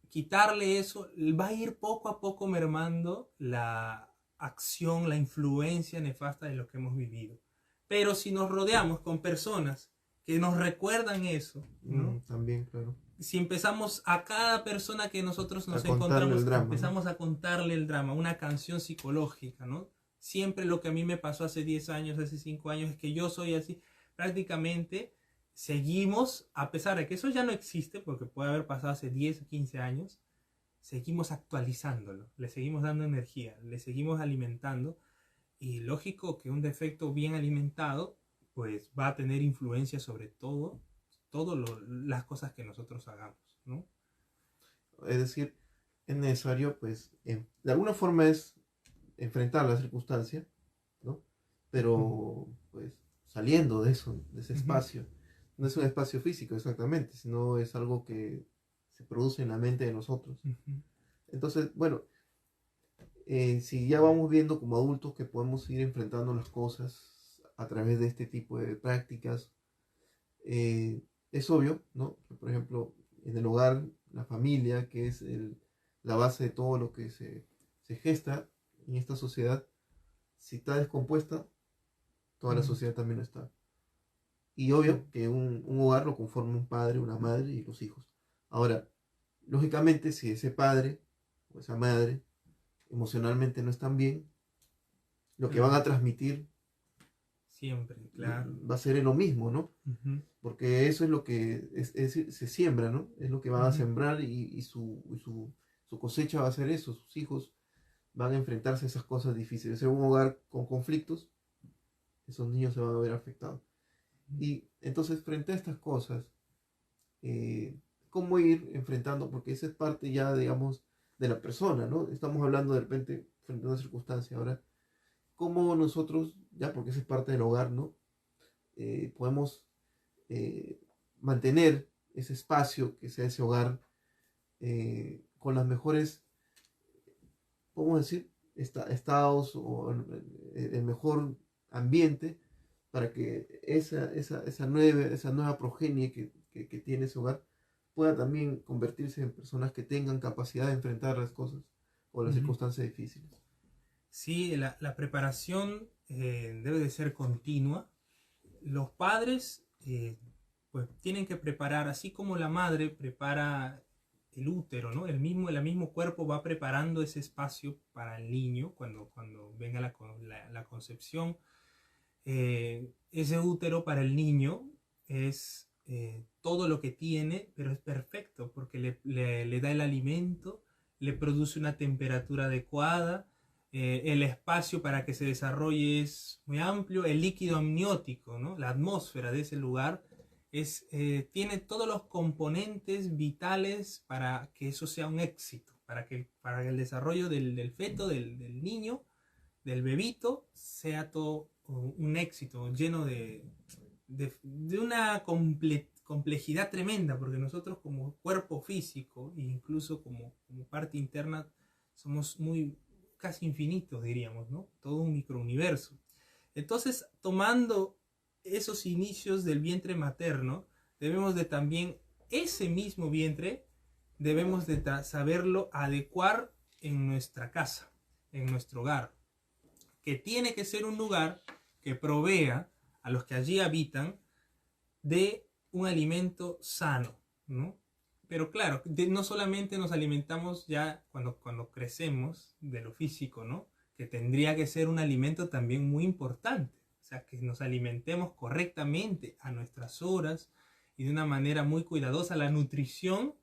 Quitarle eso, va a ir poco a poco mermando la acción, la influencia nefasta de lo que hemos vivido. Pero si nos rodeamos con personas que nos recuerdan eso, ¿no? También, claro. Si empezamos a cada persona que nosotros nos contarle encontramos, el drama, empezamos a contarle el drama, una canción psicológica, ¿no? Siempre lo que a mí me pasó hace 10 años, hace 5 años, es que yo soy así. Prácticamente seguimos, a pesar de que eso ya no existe, porque puede haber pasado hace 10 o 15 años, seguimos actualizándolo, le seguimos dando energía, le seguimos alimentando. Y lógico que un defecto bien alimentado, pues va a tener influencia sobre todas las cosas que nosotros hagamos, ¿no? Es decir, es necesario, pues, de alguna forma es enfrentar la circunstancia, ¿no? Pero, pues, saliendo de eso, de ese espacio. No es un espacio físico exactamente, sino es algo que se produce en la mente de nosotros. Entonces, bueno, si ya vamos viendo como adultos que podemos ir enfrentando las cosas a través de este tipo de prácticas, es obvio, ¿no? Que, por ejemplo, en el hogar, la familia, que es la base de todo lo que se gesta en esta sociedad, si está descompuesta, toda la sociedad también lo está. Y obvio que un hogar lo conforma un padre, una madre y los hijos. Ahora, lógicamente, si ese padre o esa madre emocionalmente no están bien, lo que van a transmitir siempre, claro, va a ser lo mismo, ¿no? Porque eso es lo que se siembra, ¿no? Es lo que van a sembrar y su cosecha va a ser eso. Sus hijos van a enfrentarse a esas cosas difíciles. En un hogar con conflictos, esos niños se van a ver afectados. Y entonces, frente a estas cosas, ¿cómo ir enfrentando? Porque esa es parte ya, digamos, de la persona, ¿no? Estamos hablando de repente frente a una circunstancia. Ahora, ¿cómo nosotros, ya porque esa es parte del hogar, ¿no? Podemos mantener ese espacio, que sea ese hogar, con las mejores, podemos decir, estados o el mejor ambiente para que esa nueva progenie que tiene ese hogar pueda también convertirse en personas que tengan capacidad de enfrentar las cosas o las circunstancias difíciles. Sí, la preparación debe de ser continua. Los padres pues tienen que preparar, así como la madre prepara el útero, ¿no? El mismo cuerpo va preparando ese espacio para el niño cuando venga la concepción. Ese útero para el niño es todo lo que tiene, pero es perfecto porque le da el alimento, le produce una temperatura adecuada, el espacio para que se desarrolle es muy amplio, el líquido amniótico, ¿no? La atmósfera de ese lugar tiene todos los componentes vitales para que eso sea un éxito, para que el desarrollo del feto, del niño, del bebito, sea todo un éxito, lleno de una complejidad tremenda, porque nosotros como cuerpo físico e incluso como parte interna somos casi infinitos, diríamos, ¿no? Todo un microuniverso. Entonces, tomando esos inicios del vientre materno, debemos de también ese mismo vientre debemos de saberlo adecuar en nuestra casa, en nuestro hogar, que tiene que ser un lugar que provea a los que allí habitan de un alimento sano, ¿no? Pero claro, no solamente nos alimentamos ya cuando crecemos de lo físico, ¿no? Que tendría que ser un alimento también muy importante. O sea, que nos alimentemos correctamente a nuestras horas y de una manera muy cuidadosa. La nutrición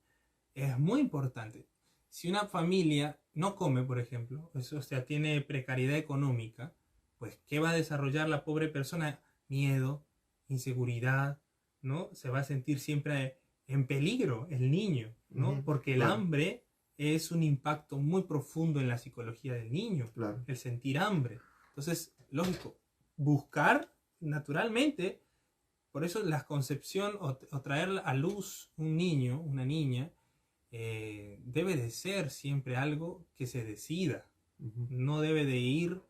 es muy importante. Si una familia no come, por ejemplo, o sea, tiene precariedad económica, pues ¿qué va a desarrollar la pobre persona? Miedo, inseguridad, ¿no? Se va a sentir siempre en peligro el niño, ¿no? Ujú, Porque el claro. hambre es un impacto muy profundo en la psicología del niño, Claro. el sentir hambre. Entonces, lógico, buscar naturalmente, por eso la concepción o traer a luz un niño, una niña, debe de ser siempre algo que se decida. Ujú. No debe de ir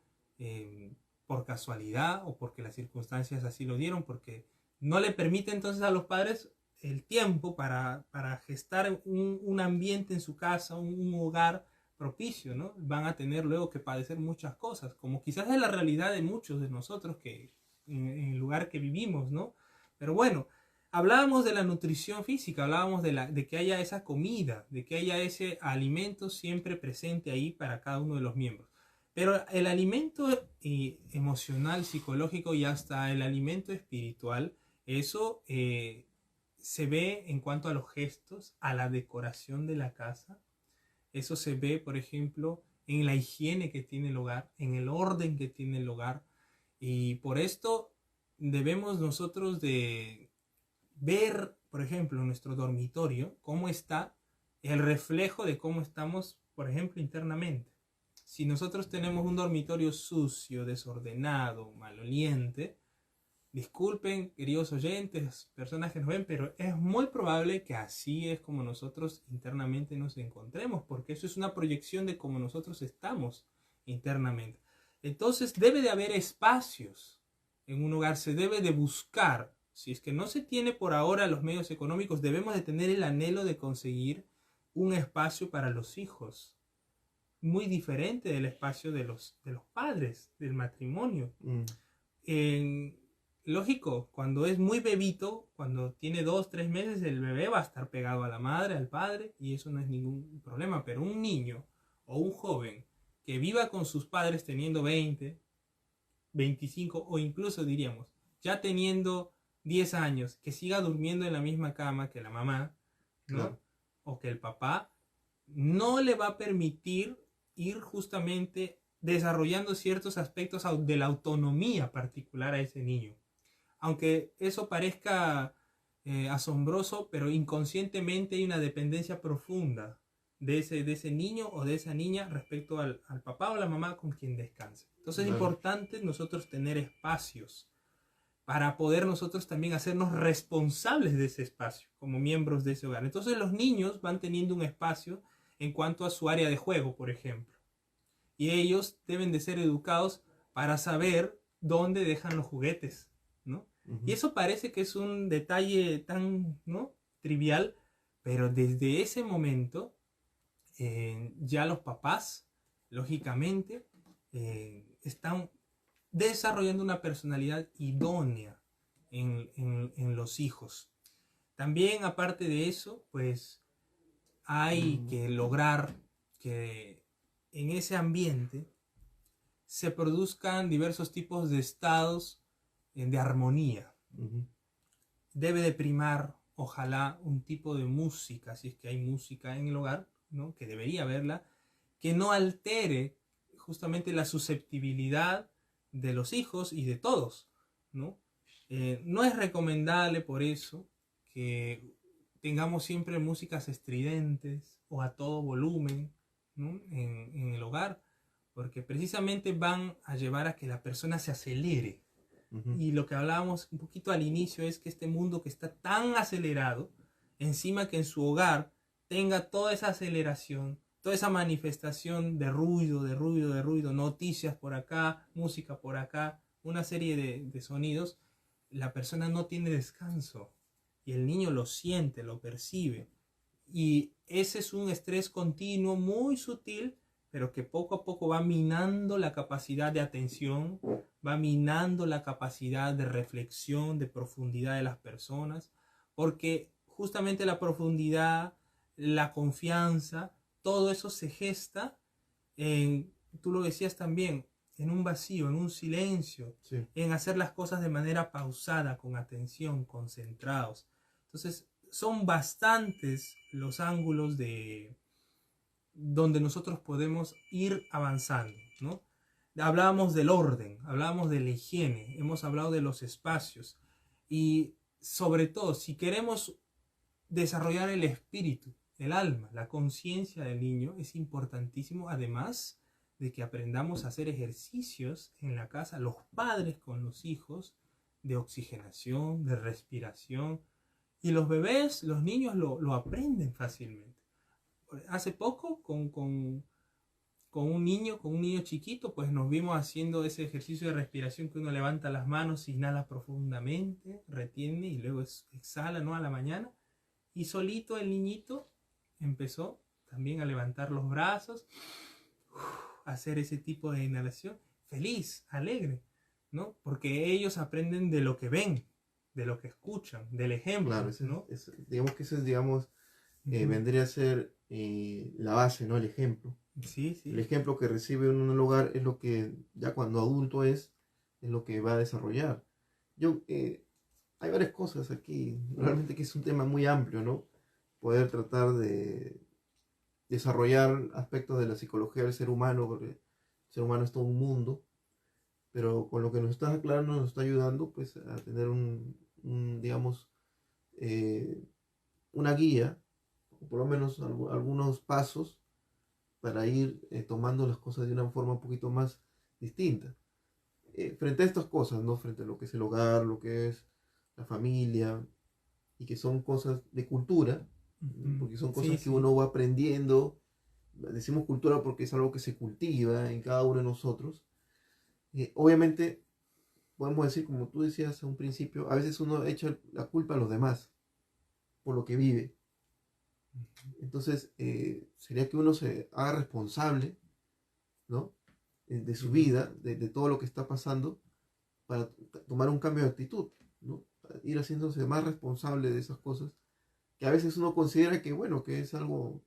por casualidad o porque las circunstancias así lo dieron, porque no le permite entonces a los padres el tiempo para gestar un ambiente en su casa, un hogar propicio, ¿no? Van a tener luego que padecer muchas cosas, como quizás es la realidad de muchos de nosotros que en el lugar que vivimos, ¿no? Pero bueno, hablábamos de la nutrición física, hablábamos de que haya esa comida, de que haya ese alimento siempre presente ahí para cada uno de los miembros. Pero el alimento emocional, psicológico y hasta el alimento espiritual, eso se ve en cuanto a los gestos, a la decoración de la casa. Eso se ve, por ejemplo, en la higiene que tiene el hogar, en el orden que tiene el hogar. Y por esto debemos nosotros de ver, por ejemplo, en nuestro dormitorio, cómo está el reflejo de cómo estamos, por ejemplo, internamente. Si nosotros tenemos un dormitorio sucio, desordenado, maloliente, disculpen, queridos oyentes, personas que nos ven, pero es muy probable que así es como nosotros internamente nos encontremos, porque eso es una proyección de cómo nosotros estamos internamente. Entonces debe de haber espacios en un hogar, se debe de buscar. Si es que no se tiene por ahora los medios económicos, debemos de tener el anhelo de conseguir un espacio para los hijos, muy diferente del espacio de los padres, del matrimonio. Lógico, cuando es muy bebito, cuando tiene 2, 3 meses, el bebé va a estar pegado a la madre, al padre, y eso no es ningún problema. Pero un niño o un joven que viva con sus padres teniendo 20, 25 o incluso diríamos, ya teniendo 10 años, que siga durmiendo en la misma cama que la mamá, ¿no? Claro. O que el papá, no le va a permitir ir justamente desarrollando ciertos aspectos de la autonomía particular a ese niño. Aunque eso parezca asombroso, pero inconscientemente hay una dependencia profunda de ese niño o de esa niña respecto al papá o la mamá con quien descanse. Entonces es importante nosotros tener espacios para poder nosotros también hacernos responsables de ese espacio como miembros de ese hogar. Entonces los niños van teniendo un espacio en cuanto a su área de juego, por ejemplo. Y ellos deben de ser educados para saber dónde dejan los juguetes, ¿no? Y eso parece que es un detalle tan, ¿no?, trivial, pero desde ese momento ya los papás, lógicamente, están desarrollando una personalidad idónea en los hijos. También, aparte de eso, pues hay que lograr que en ese ambiente se produzcan diversos tipos de estados de armonía. Debe de primar, ojalá, un tipo de música, si es que hay música en el hogar, ¿no?, que debería haberla, que no altere justamente la susceptibilidad de los hijos y de todos, ¿no? No es recomendable por eso que tengamos siempre músicas estridentes o a todo volumen, ¿no?, en el hogar, porque precisamente van a llevar a que la persona se acelere. Y lo que hablábamos un poquito al inicio es que este mundo que está tan acelerado, encima que en su hogar tenga toda esa aceleración, toda esa manifestación de ruido, noticias por acá, música por acá, una serie de sonidos, la persona no tiene descanso y el niño lo siente, lo percibe. Y ese es un estrés continuo muy sutil, pero que poco a poco va minando la capacidad de atención, va minando la capacidad de reflexión, de profundidad de las personas, porque justamente la profundidad, la confianza, todo eso se gesta en, tú lo decías también, en un vacío, en un silencio, Sí. en hacer las cosas de manera pausada, con atención, concentrados. Entonces, son bastantes los ángulos de donde nosotros podemos ir avanzando, ¿no? Hablábamos del orden, hablábamos de la higiene, hemos hablado de los espacios y sobre todo, si queremos desarrollar el espíritu, el alma, la conciencia del niño, es importantísimo, además de que aprendamos a hacer ejercicios en la casa, los padres con los hijos, de oxigenación, de respiración. Y los bebés, los niños lo aprenden fácilmente. Hace poco, con un niño chiquito, pues nos vimos haciendo ese ejercicio de respiración que uno levanta las manos, inhala profundamente, retiene y luego exhala, ¿no? A la mañana. Y solito el niñito empezó también a levantar los brazos, a hacer ese tipo de inhalación, feliz, alegre, ¿no? Porque ellos aprenden de lo que ven, de lo que escuchan, del ejemplo, Claro, ¿no? digamos que eso es, digamos, vendría a ser la base, ¿no? El ejemplo. Sí, sí. El ejemplo que recibe uno en el hogar es lo que ya cuando adulto es lo que va a desarrollar. Hay varias cosas aquí, realmente que es un tema muy amplio, ¿no? Poder tratar de desarrollar aspectos de la psicología del ser humano, porque el ser humano es todo un mundo, pero con lo que nos está aclarando nos está ayudando pues a tener digamos, una guía, o por lo menos algunos pasos para ir tomando las cosas de una forma un poquito más distinta. Frente a estas cosas, ¿no? Frente a lo que es el hogar, lo que es la familia, y que son cosas de cultura, porque son cosas que uno va aprendiendo. Decimos cultura porque es algo que se cultiva en cada uno de nosotros. Obviamente, podemos decir, como tú decías a un principio, a veces uno echa la culpa a los demás por lo que vive. Entonces, sería que uno se haga responsable, ¿no? De su vida, de todo lo que está pasando, para tomar un cambio de actitud, ¿no? Para ir haciéndose más responsable de esas cosas que a veces uno considera que, bueno, que es algo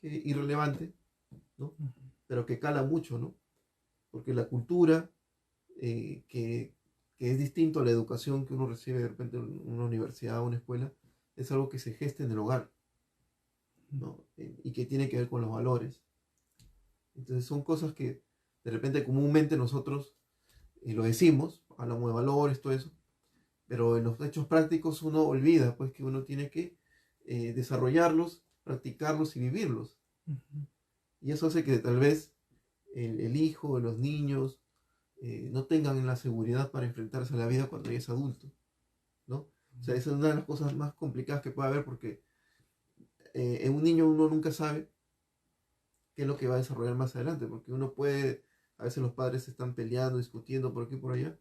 irrelevante, ¿no? Pero que cala mucho, ¿no? Porque la cultura, que es distinto a la educación que uno recibe de repente en una universidad o una escuela, es algo que se gesta en el hogar, ¿no? Y que tiene que ver con los valores. Entonces son cosas que de repente comúnmente nosotros lo decimos, hablamos de valores, todo eso, pero en los hechos prácticos uno olvida pues que uno tiene que desarrollarlos, practicarlos y vivirlos. Y eso hace que tal vez el hijo, los niños, no tengan la seguridad para enfrentarse a la vida cuando ya es adulto, ¿no? O sea, esa es una de las cosas más complicadas que puede haber, porque en un niño uno nunca sabe qué es lo que va a desarrollar más adelante, porque uno puede, a veces los padres están peleando, discutiendo por aquí y por allá,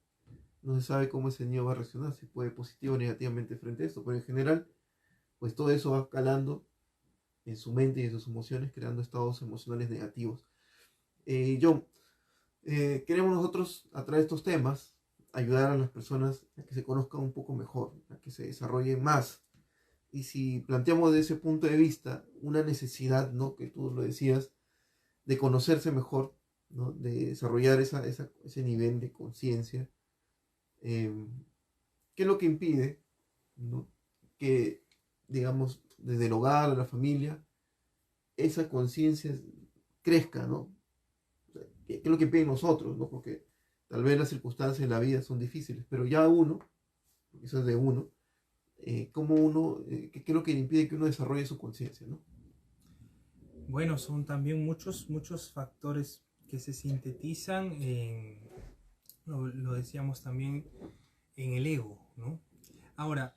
no se sabe cómo ese niño va a reaccionar, si puede positivo o negativamente frente a esto, pero en general, pues todo eso va calando en su mente y en sus emociones, creando estados emocionales negativos. Queremos nosotros, a través de estos temas, ayudar a las personas a que se conozcan un poco mejor, a que se desarrollen más. Y si planteamos desde ese punto de vista una necesidad, ¿no? Que tú lo decías, de conocerse mejor, ¿no? De desarrollar ese nivel de conciencia, ¿qué es lo que impide, ¿no? Que, digamos, desde el hogar, a la familia, esa conciencia crezca, ¿no? ¿Qué es lo que piden nosotros, ¿no? Porque tal vez las circunstancias de la vida son difíciles, pero ya uno, porque eso es de uno, ¿cómo uno, qué es lo que impide que uno desarrolle su conciencia, ¿no? Bueno, son también muchos factores que se sintetizan lo decíamos también, en el ego, ¿no? Ahora,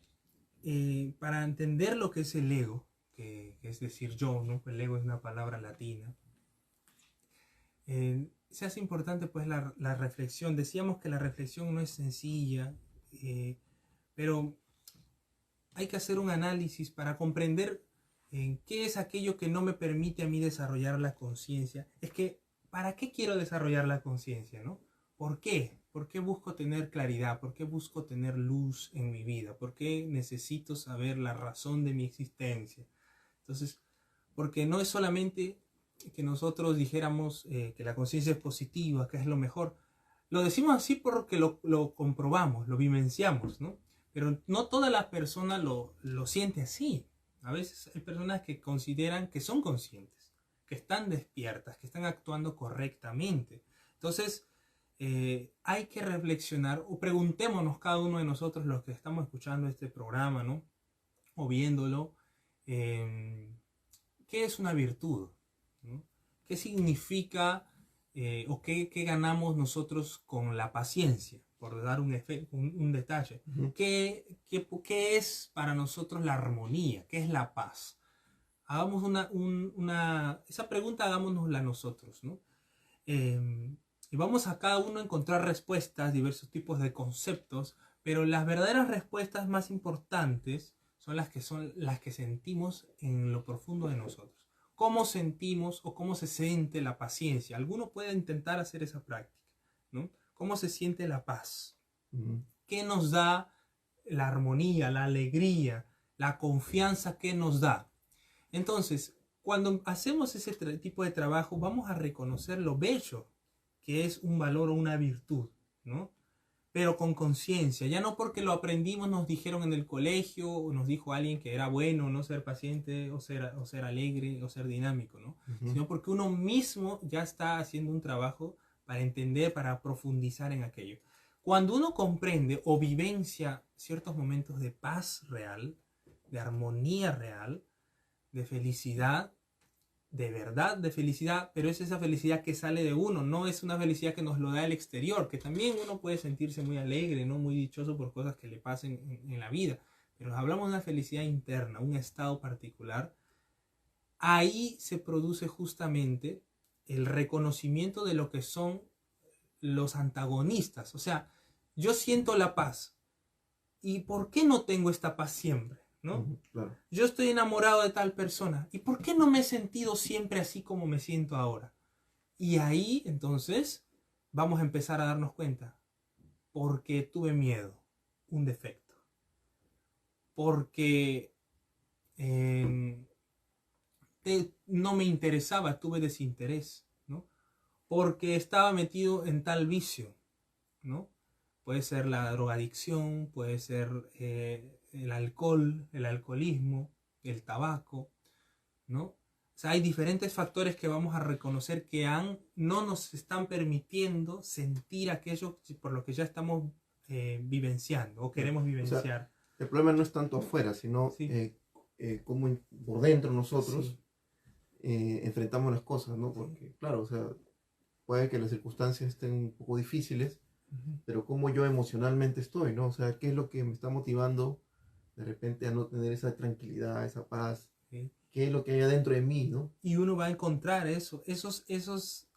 para entender lo que es el ego, que es decir yo, ¿no? El ego es una palabra latina. Se hace importante pues la reflexión. Decíamos que la reflexión no es sencilla, pero hay que hacer un análisis para comprender qué es aquello que no me permite a mí desarrollar la conciencia. Es que, ¿para qué quiero desarrollar la conciencia, no? ¿Por qué? ¿Por qué busco tener claridad? ¿Por qué busco tener luz en mi vida? ¿Por qué necesito saber la razón de mi existencia? Entonces, porque no es solamente que nosotros dijéramos que la conciencia es positiva, que es lo mejor. Lo decimos así porque lo comprobamos, lo vivenciamos, ¿no? Pero no toda la persona lo siente así. A veces hay personas que consideran que son conscientes, que están despiertas, que están actuando correctamente. Entonces, hay que reflexionar o preguntémonos cada uno de nosotros los que estamos escuchando este programa, ¿no? O viéndolo, ¿qué es una virtud? ¿No? ¿Qué significa o qué ganamos nosotros con la paciencia? Por dar un detalle. Ujú. ¿Qué es para nosotros la armonía? ¿Qué es la paz? Hagamos esa pregunta hagámonosla nosotros, ¿no? Y vamos a cada uno a encontrar respuestas, diversos tipos de conceptos, pero las verdaderas respuestas más importantes son las que sentimos en lo profundo de nosotros. ¿Cómo sentimos o cómo se siente la paciencia? Alguno puede intentar hacer esa práctica, ¿no? ¿Cómo se siente la paz? Ujú. ¿Qué nos da la armonía, la alegría, la confianza que nos da? Entonces, cuando hacemos ese tipo de trabajo, vamos a reconocer lo bello que es un valor o una virtud, ¿no? Pero con conciencia, ya no porque lo aprendimos, nos dijeron en el colegio, o nos dijo alguien que era bueno no ser paciente, o ser alegre, o ser dinámico, ¿no? Ujú. Sino porque uno mismo ya está haciendo un trabajo para entender, para profundizar en aquello. Cuando uno comprende o vivencia ciertos momentos de paz real, de armonía real, de felicidad, de verdad, de felicidad, pero es esa felicidad que sale de uno, no es una felicidad que nos lo da el exterior, que también uno puede sentirse muy alegre, ¿no? Muy dichoso por cosas que le pasen en la vida, pero hablamos de una felicidad interna, un estado particular. Ahí se produce justamente el reconocimiento de lo que son los antagonistas, o sea, yo siento la paz, ¿y por qué no tengo esta paz siempre? ¿No? Ujú, claro. Yo estoy enamorado de tal persona. ¿Y por qué no me he sentido siempre así como me siento ahora? Y ahí, entonces, vamos a empezar a darnos cuenta. Porque tuve miedo, un defecto. Porque no me interesaba, tuve desinterés, ¿no? Porque estaba metido en tal vicio, ¿no? Puede ser la drogadicción, puede ser el alcohol, el alcoholismo, el tabaco, ¿no? O sea, hay diferentes factores que vamos a reconocer que no nos están permitiendo sentir aquello por lo que ya estamos vivenciando o queremos vivenciar. El problema no es tanto afuera, sino Sí. cómo por dentro nosotros Sí. enfrentamos las cosas, ¿no? Porque, claro, o sea, puede que las circunstancias estén un poco difíciles, Ujú. pero cómo yo emocionalmente estoy, ¿no? O sea, qué es lo que me está motivando de repente a no tener esa tranquilidad, esa paz, Sí. qué es lo que hay adentro de mí, ¿no? Y uno va a encontrar esas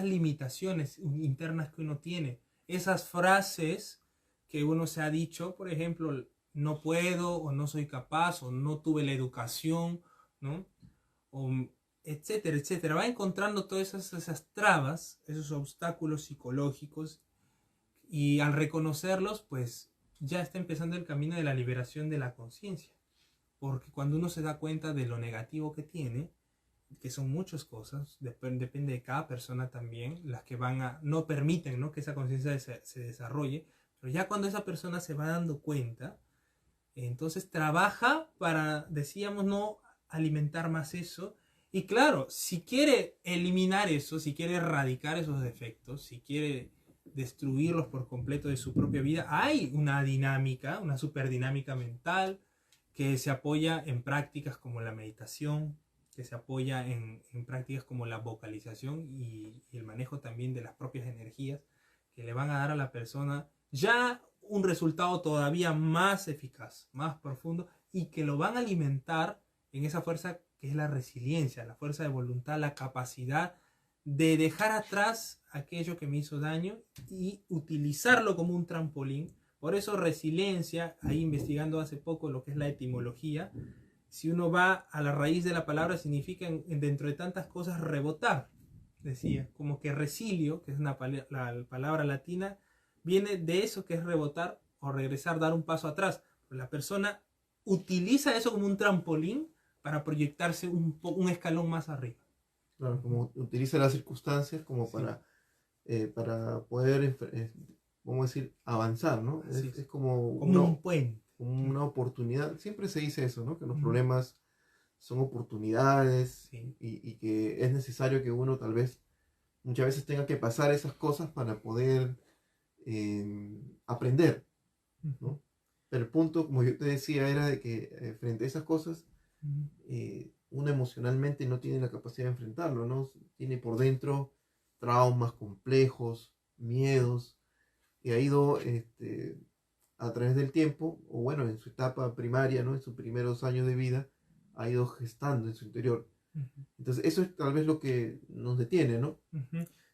limitaciones internas que uno tiene, esas frases que uno se ha dicho, por ejemplo, no puedo, o no soy capaz, o no tuve la educación, ¿no? O, etcétera, etcétera. Va encontrando todas esas trabas, esos obstáculos psicológicos, y al reconocerlos, pues ya está empezando el camino de la liberación de la conciencia. Porque cuando uno se da cuenta de lo negativo que tiene, que son muchas cosas, depende de cada persona también, las que no permiten, ¿no?, que esa conciencia se desarrolle, pero ya cuando esa persona se va dando cuenta, entonces trabaja para, decíamos, no alimentar más eso. Y claro, si quiere eliminar eso, si quiere erradicar esos defectos, si quiere destruirlos por completo de su propia vida, hay una dinámica, una superdinámica mental que se apoya en prácticas como la meditación, que se apoya en prácticas como la vocalización y el manejo también de las propias energías, que le van a dar a la persona ya un resultado todavía más eficaz, más profundo, y que lo van a alimentar en esa fuerza que es la resiliencia, la fuerza de voluntad, la capacidad de dejar atrás aquello que me hizo daño y utilizarlo como un trampolín. Por eso resiliencia, ahí investigando hace poco lo que es la etimología, si uno va a la raíz de la palabra, significa dentro de tantas cosas rebotar, decía, como que resilio, que es la palabra latina, viene de eso que es rebotar o regresar, dar un paso atrás. La persona utiliza eso como un trampolín para proyectarse un escalón más arriba. Claro, como utiliza las circunstancias como Sí. para poder, vamos a decir, avanzar, ¿no? Es como Como un puente. una oportunidad. Siempre se dice eso, ¿no? Que los Ujú. problemas son oportunidades Sí. y que es necesario que uno tal vez muchas veces tenga que pasar esas cosas para poder aprender, ¿no? Pero el punto, como yo te decía, era de que frente a esas cosas, uno emocionalmente no tiene la capacidad de enfrentarlo, ¿no? Tiene por dentro traumas complejos, miedos, que ha ido a través del tiempo, o bueno, en su etapa primaria, ¿no? En sus primeros años de vida, ha ido gestando en su interior. Entonces, eso es tal vez lo que nos detiene, ¿no?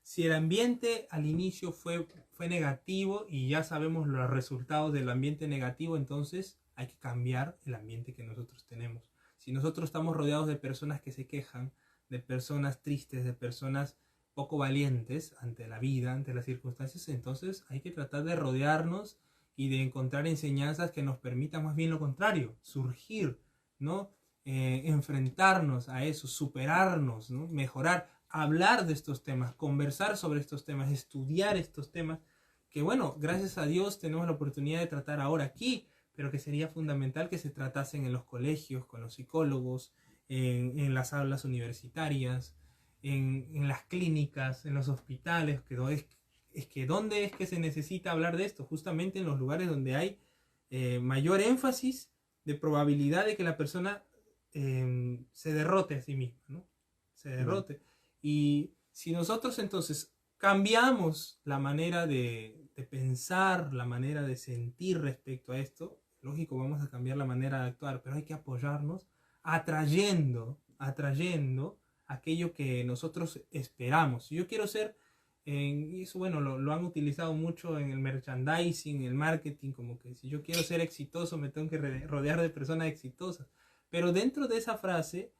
Si el ambiente al inicio fue negativo y ya sabemos los resultados del ambiente negativo, entonces hay que cambiar el ambiente que nosotros tenemos. Si nosotros estamos rodeados de personas que se quejan, de personas tristes, de personas poco valientes ante la vida, ante las circunstancias, entonces hay que tratar de rodearnos y de encontrar enseñanzas que nos permitan más bien lo contrario, surgir, ¿no? Enfrentarnos a eso, superarnos, ¿no? Mejorar, hablar de estos temas, conversar sobre estos temas, estudiar estos temas, que bueno, gracias a Dios tenemos la oportunidad de tratar ahora aquí, pero que sería fundamental que se tratasen en los colegios, con los psicólogos, en las aulas universitarias, en las clínicas, en los hospitales, que ¿dónde es que se necesita hablar de esto? Justamente en los lugares donde hay mayor énfasis de probabilidad de que la persona se derrote a sí misma, ¿no? Se derrote. Y si nosotros entonces cambiamos la manera de pensar, la manera de sentir respecto a esto, lógico, vamos a cambiar la manera de actuar, pero hay que apoyarnos atrayendo aquello que nosotros esperamos. Si yo quiero ser, y eso bueno, lo han utilizado mucho en el merchandising, el marketing, como que si yo quiero ser exitoso me tengo que rodear de personas exitosas. Pero dentro de esa frase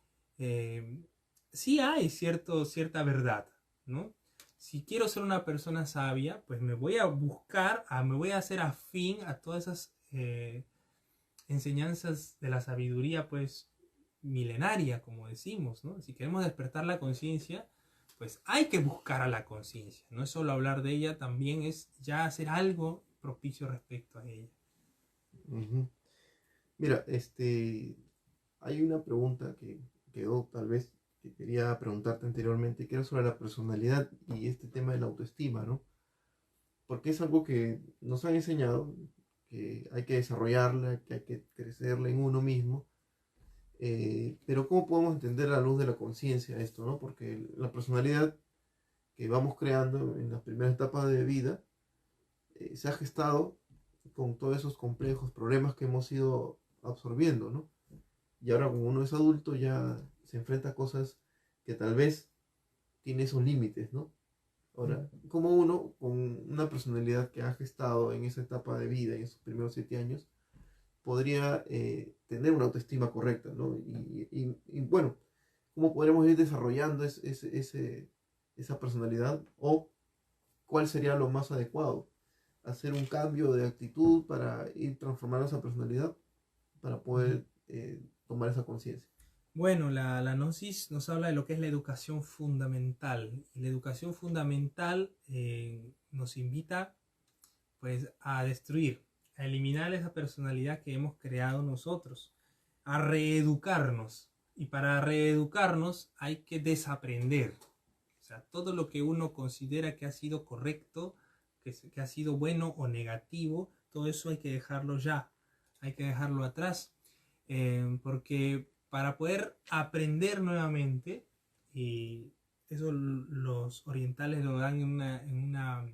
sí hay cierta verdad, ¿no? Si quiero ser una persona sabia, pues me voy a buscar, me voy a hacer afín a todas esas enseñanzas de la sabiduría, pues milenaria, como decimos, ¿no? Si queremos despertar la conciencia, pues hay que buscar a la conciencia. No es solo hablar de ella, también es ya hacer algo propicio respecto a ella. Mira, hay una pregunta que quedó tal vez que quería preguntarte anteriormente, que era sobre la personalidad y este tema de la autoestima, ¿no? Porque es algo que nos han enseñado, que hay que desarrollarla, que hay que crecerla en uno mismo. Pero ¿cómo podemos entender a la luz de la conciencia esto, ¿no? Porque la personalidad que vamos creando en las primeras etapas de vida se ha gestado con todos esos complejos problemas que hemos ido absorbiendo, ¿no? Y ahora como uno es adulto ya se enfrenta a cosas que tal vez tiene esos límites, ¿no? Ahora, como uno con una personalidad que ha gestado en esa etapa de vida, en esos primeros 7 años, podría tener una autoestima correcta, ¿no? Y bueno, ¿cómo podremos ir desarrollando esa personalidad? ¿O cuál sería lo más adecuado? ¿Hacer un cambio de actitud para ir transformando esa personalidad? Para poder tomar esa conciencia. Bueno, la Gnosis nos habla de lo que es la educación fundamental. Y la educación fundamental nos invita pues a destruir, a eliminar esa personalidad que hemos creado nosotros, a reeducarnos. Y para reeducarnos hay que desaprender. O sea, todo lo que uno considera que ha sido correcto, que ha sido bueno o negativo, todo eso hay que dejarlo ya, hay que dejarlo atrás. Porque para poder aprender nuevamente, y eso los orientales lo dan en una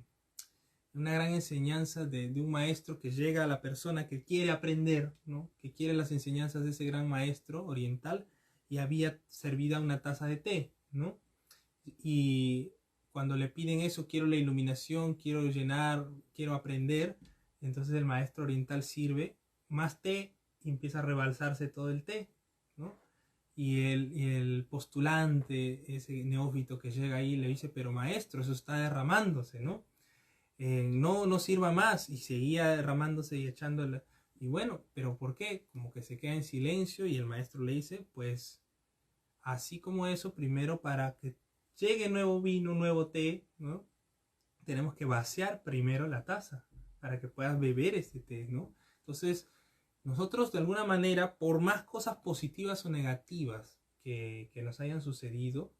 gran enseñanza de un maestro que llega a la persona que quiere aprender, ¿no? Que quiere las enseñanzas de ese gran maestro oriental y había servida una taza de té, ¿no? Y cuando le piden eso, quiero la iluminación, quiero llenar, quiero aprender, entonces el maestro oriental sirve más té y empieza a rebalsarse todo el té, ¿no? Y el postulante, ese neófito que llega ahí, le dice, pero maestro, eso está derramándose, ¿no? No sirva más. Y seguía derramándose y echándola. Y bueno, ¿pero por qué? Como que se queda en silencio y el maestro le dice, pues, así como eso, primero para que llegue nuevo vino, nuevo té, ¿no? Tenemos que vaciar primero la taza para que puedas beber este té, ¿no? Entonces, nosotros de alguna manera, por más cosas positivas o negativas que nos hayan sucedido,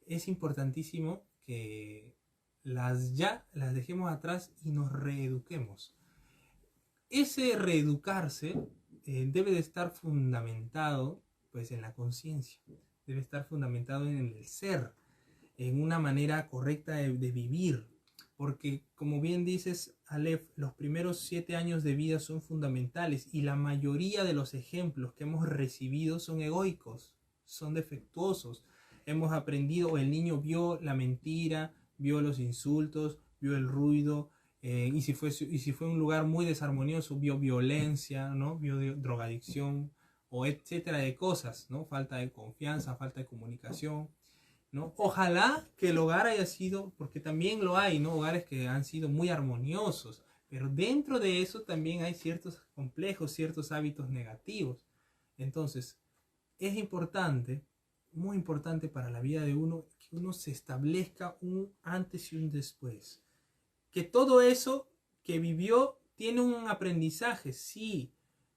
es importantísimo que las dejemos atrás y nos reeduquemos. Ese reeducarse debe de estar fundamentado pues en la conciencia, debe estar fundamentado en el ser, en una manera correcta de vivir, porque como bien dices, Aleph, los primeros 7 años de vida son fundamentales y la mayoría de los ejemplos que hemos recibido son egoicos, son defectuosos. Hemos aprendido, el niño vio la mentira, vio los insultos, vio el ruido, y si fue un lugar muy desarmonioso, vio violencia, ¿no? Vio drogadicción, o etcétera de cosas, ¿no? Falta de confianza, falta de comunicación, ¿no? Ojalá que el hogar haya sido, porque también lo hay, ¿no? Hogares que han sido muy armoniosos, pero dentro de eso también hay ciertos complejos, ciertos hábitos negativos. Entonces, es importante, muy importante para la vida de uno, que uno se establezca un antes y un después. Que todo eso que vivió tiene un aprendizaje, sí,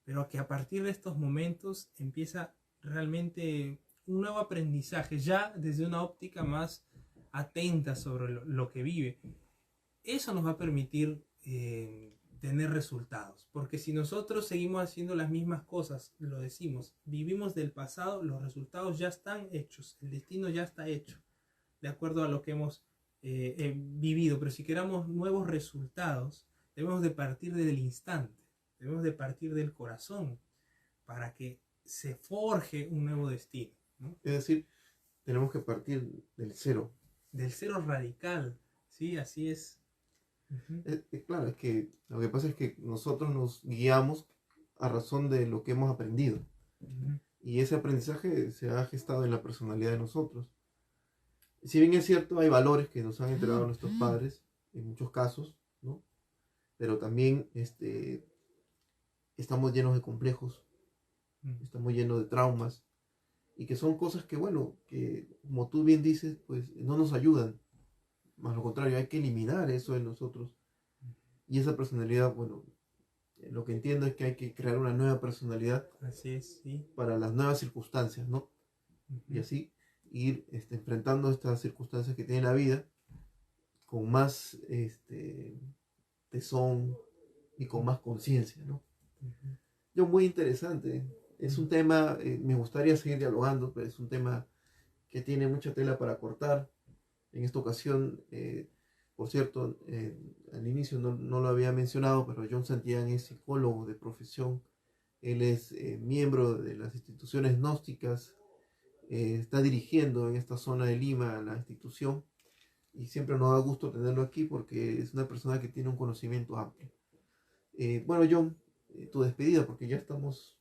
pero que a partir de estos momentos empieza realmente un nuevo aprendizaje, ya desde una óptica más atenta sobre lo que vive. Eso nos va a permitir tener resultados, porque si nosotros seguimos haciendo las mismas cosas, lo decimos, vivimos del pasado, los resultados ya están hechos, el destino ya está hecho, de acuerdo a lo que hemos vivido. Pero si queramos nuevos resultados, debemos de partir del instante, debemos de partir del corazón, para que se forje un nuevo destino, ¿no? Es decir, tenemos que partir del cero. Del cero radical, sí, así es. Claro, es que lo que pasa es que nosotros nos guiamos a razón de lo que hemos aprendido. Y ese aprendizaje se ha gestado en la personalidad de nosotros. Si bien es cierto, hay valores que nos han entregado nuestros padres, en muchos casos, ¿no? Pero también estamos llenos de complejos, estamos llenos de traumas, y que son cosas que, bueno, que como tú bien dices, pues no nos ayudan. Más lo contrario, hay que eliminar eso de nosotros. Y esa personalidad, bueno, lo que entiendo es que hay que crear una nueva personalidad. Así es, sí. Para las nuevas circunstancias, ¿no? Y así ir enfrentando estas circunstancias que tiene la vida con más tesón y con más conciencia, ¿no? Yo, muy interesante. Es un tema, me gustaría seguir dialogando, pero es un tema que tiene mucha tela para cortar. En esta ocasión, por cierto, al inicio no lo había mencionado, pero John Santillán es psicólogo de profesión. Él es miembro de las instituciones gnósticas, está dirigiendo en esta zona de Lima la institución, y siempre nos da gusto tenerlo aquí porque es una persona que tiene un conocimiento amplio. Bueno, John, tu despedida, porque ya estamos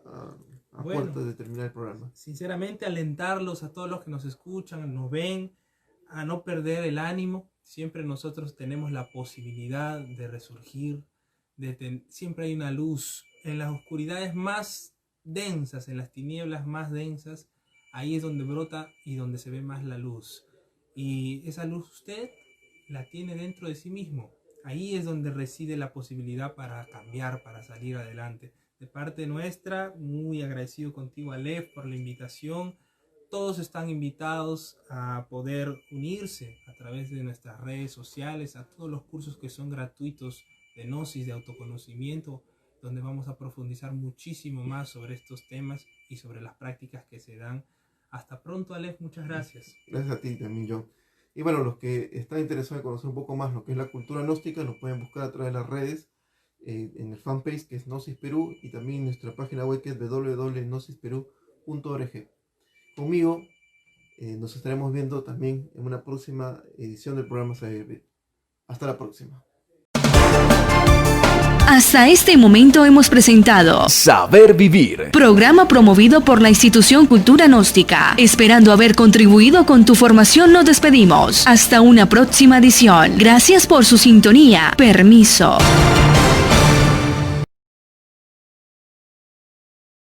a puertas de terminar el programa. Sinceramente, alentarlos a todos los que nos escuchan, nos ven, a no perder el ánimo. Siempre nosotros tenemos la posibilidad de resurgir, siempre hay una luz. En las oscuridades más densas, en las tinieblas más densas, ahí es donde brota y donde se ve más la luz. Y esa luz usted la tiene dentro de sí mismo. Ahí es donde reside la posibilidad para cambiar, para salir adelante. De parte nuestra, muy agradecido contigo, Aleph, por la invitación. Todos están invitados a poder unirse a través de nuestras redes sociales, a todos los cursos que son gratuitos de gnosis, de autoconocimiento, donde vamos a profundizar muchísimo más sobre estos temas y sobre las prácticas que se dan. Hasta pronto, Aleph, muchas gracias. Gracias a ti también, John. Y bueno, los que están interesados en conocer un poco más lo que es la cultura gnóstica, nos pueden buscar a través de las redes, en el fanpage que es Gnosis Perú, y también en nuestra página web que es www.gnosisperú.org. Conmigo nos estaremos viendo también en una próxima edición del programa Saber Vivir. Hasta la próxima. Hasta este momento hemos presentado Saber Vivir, programa promovido por la Institución Cultura Gnóstica. Esperando haber contribuido con tu formación, nos despedimos. Hasta una próxima edición. Gracias por su sintonía. Permiso.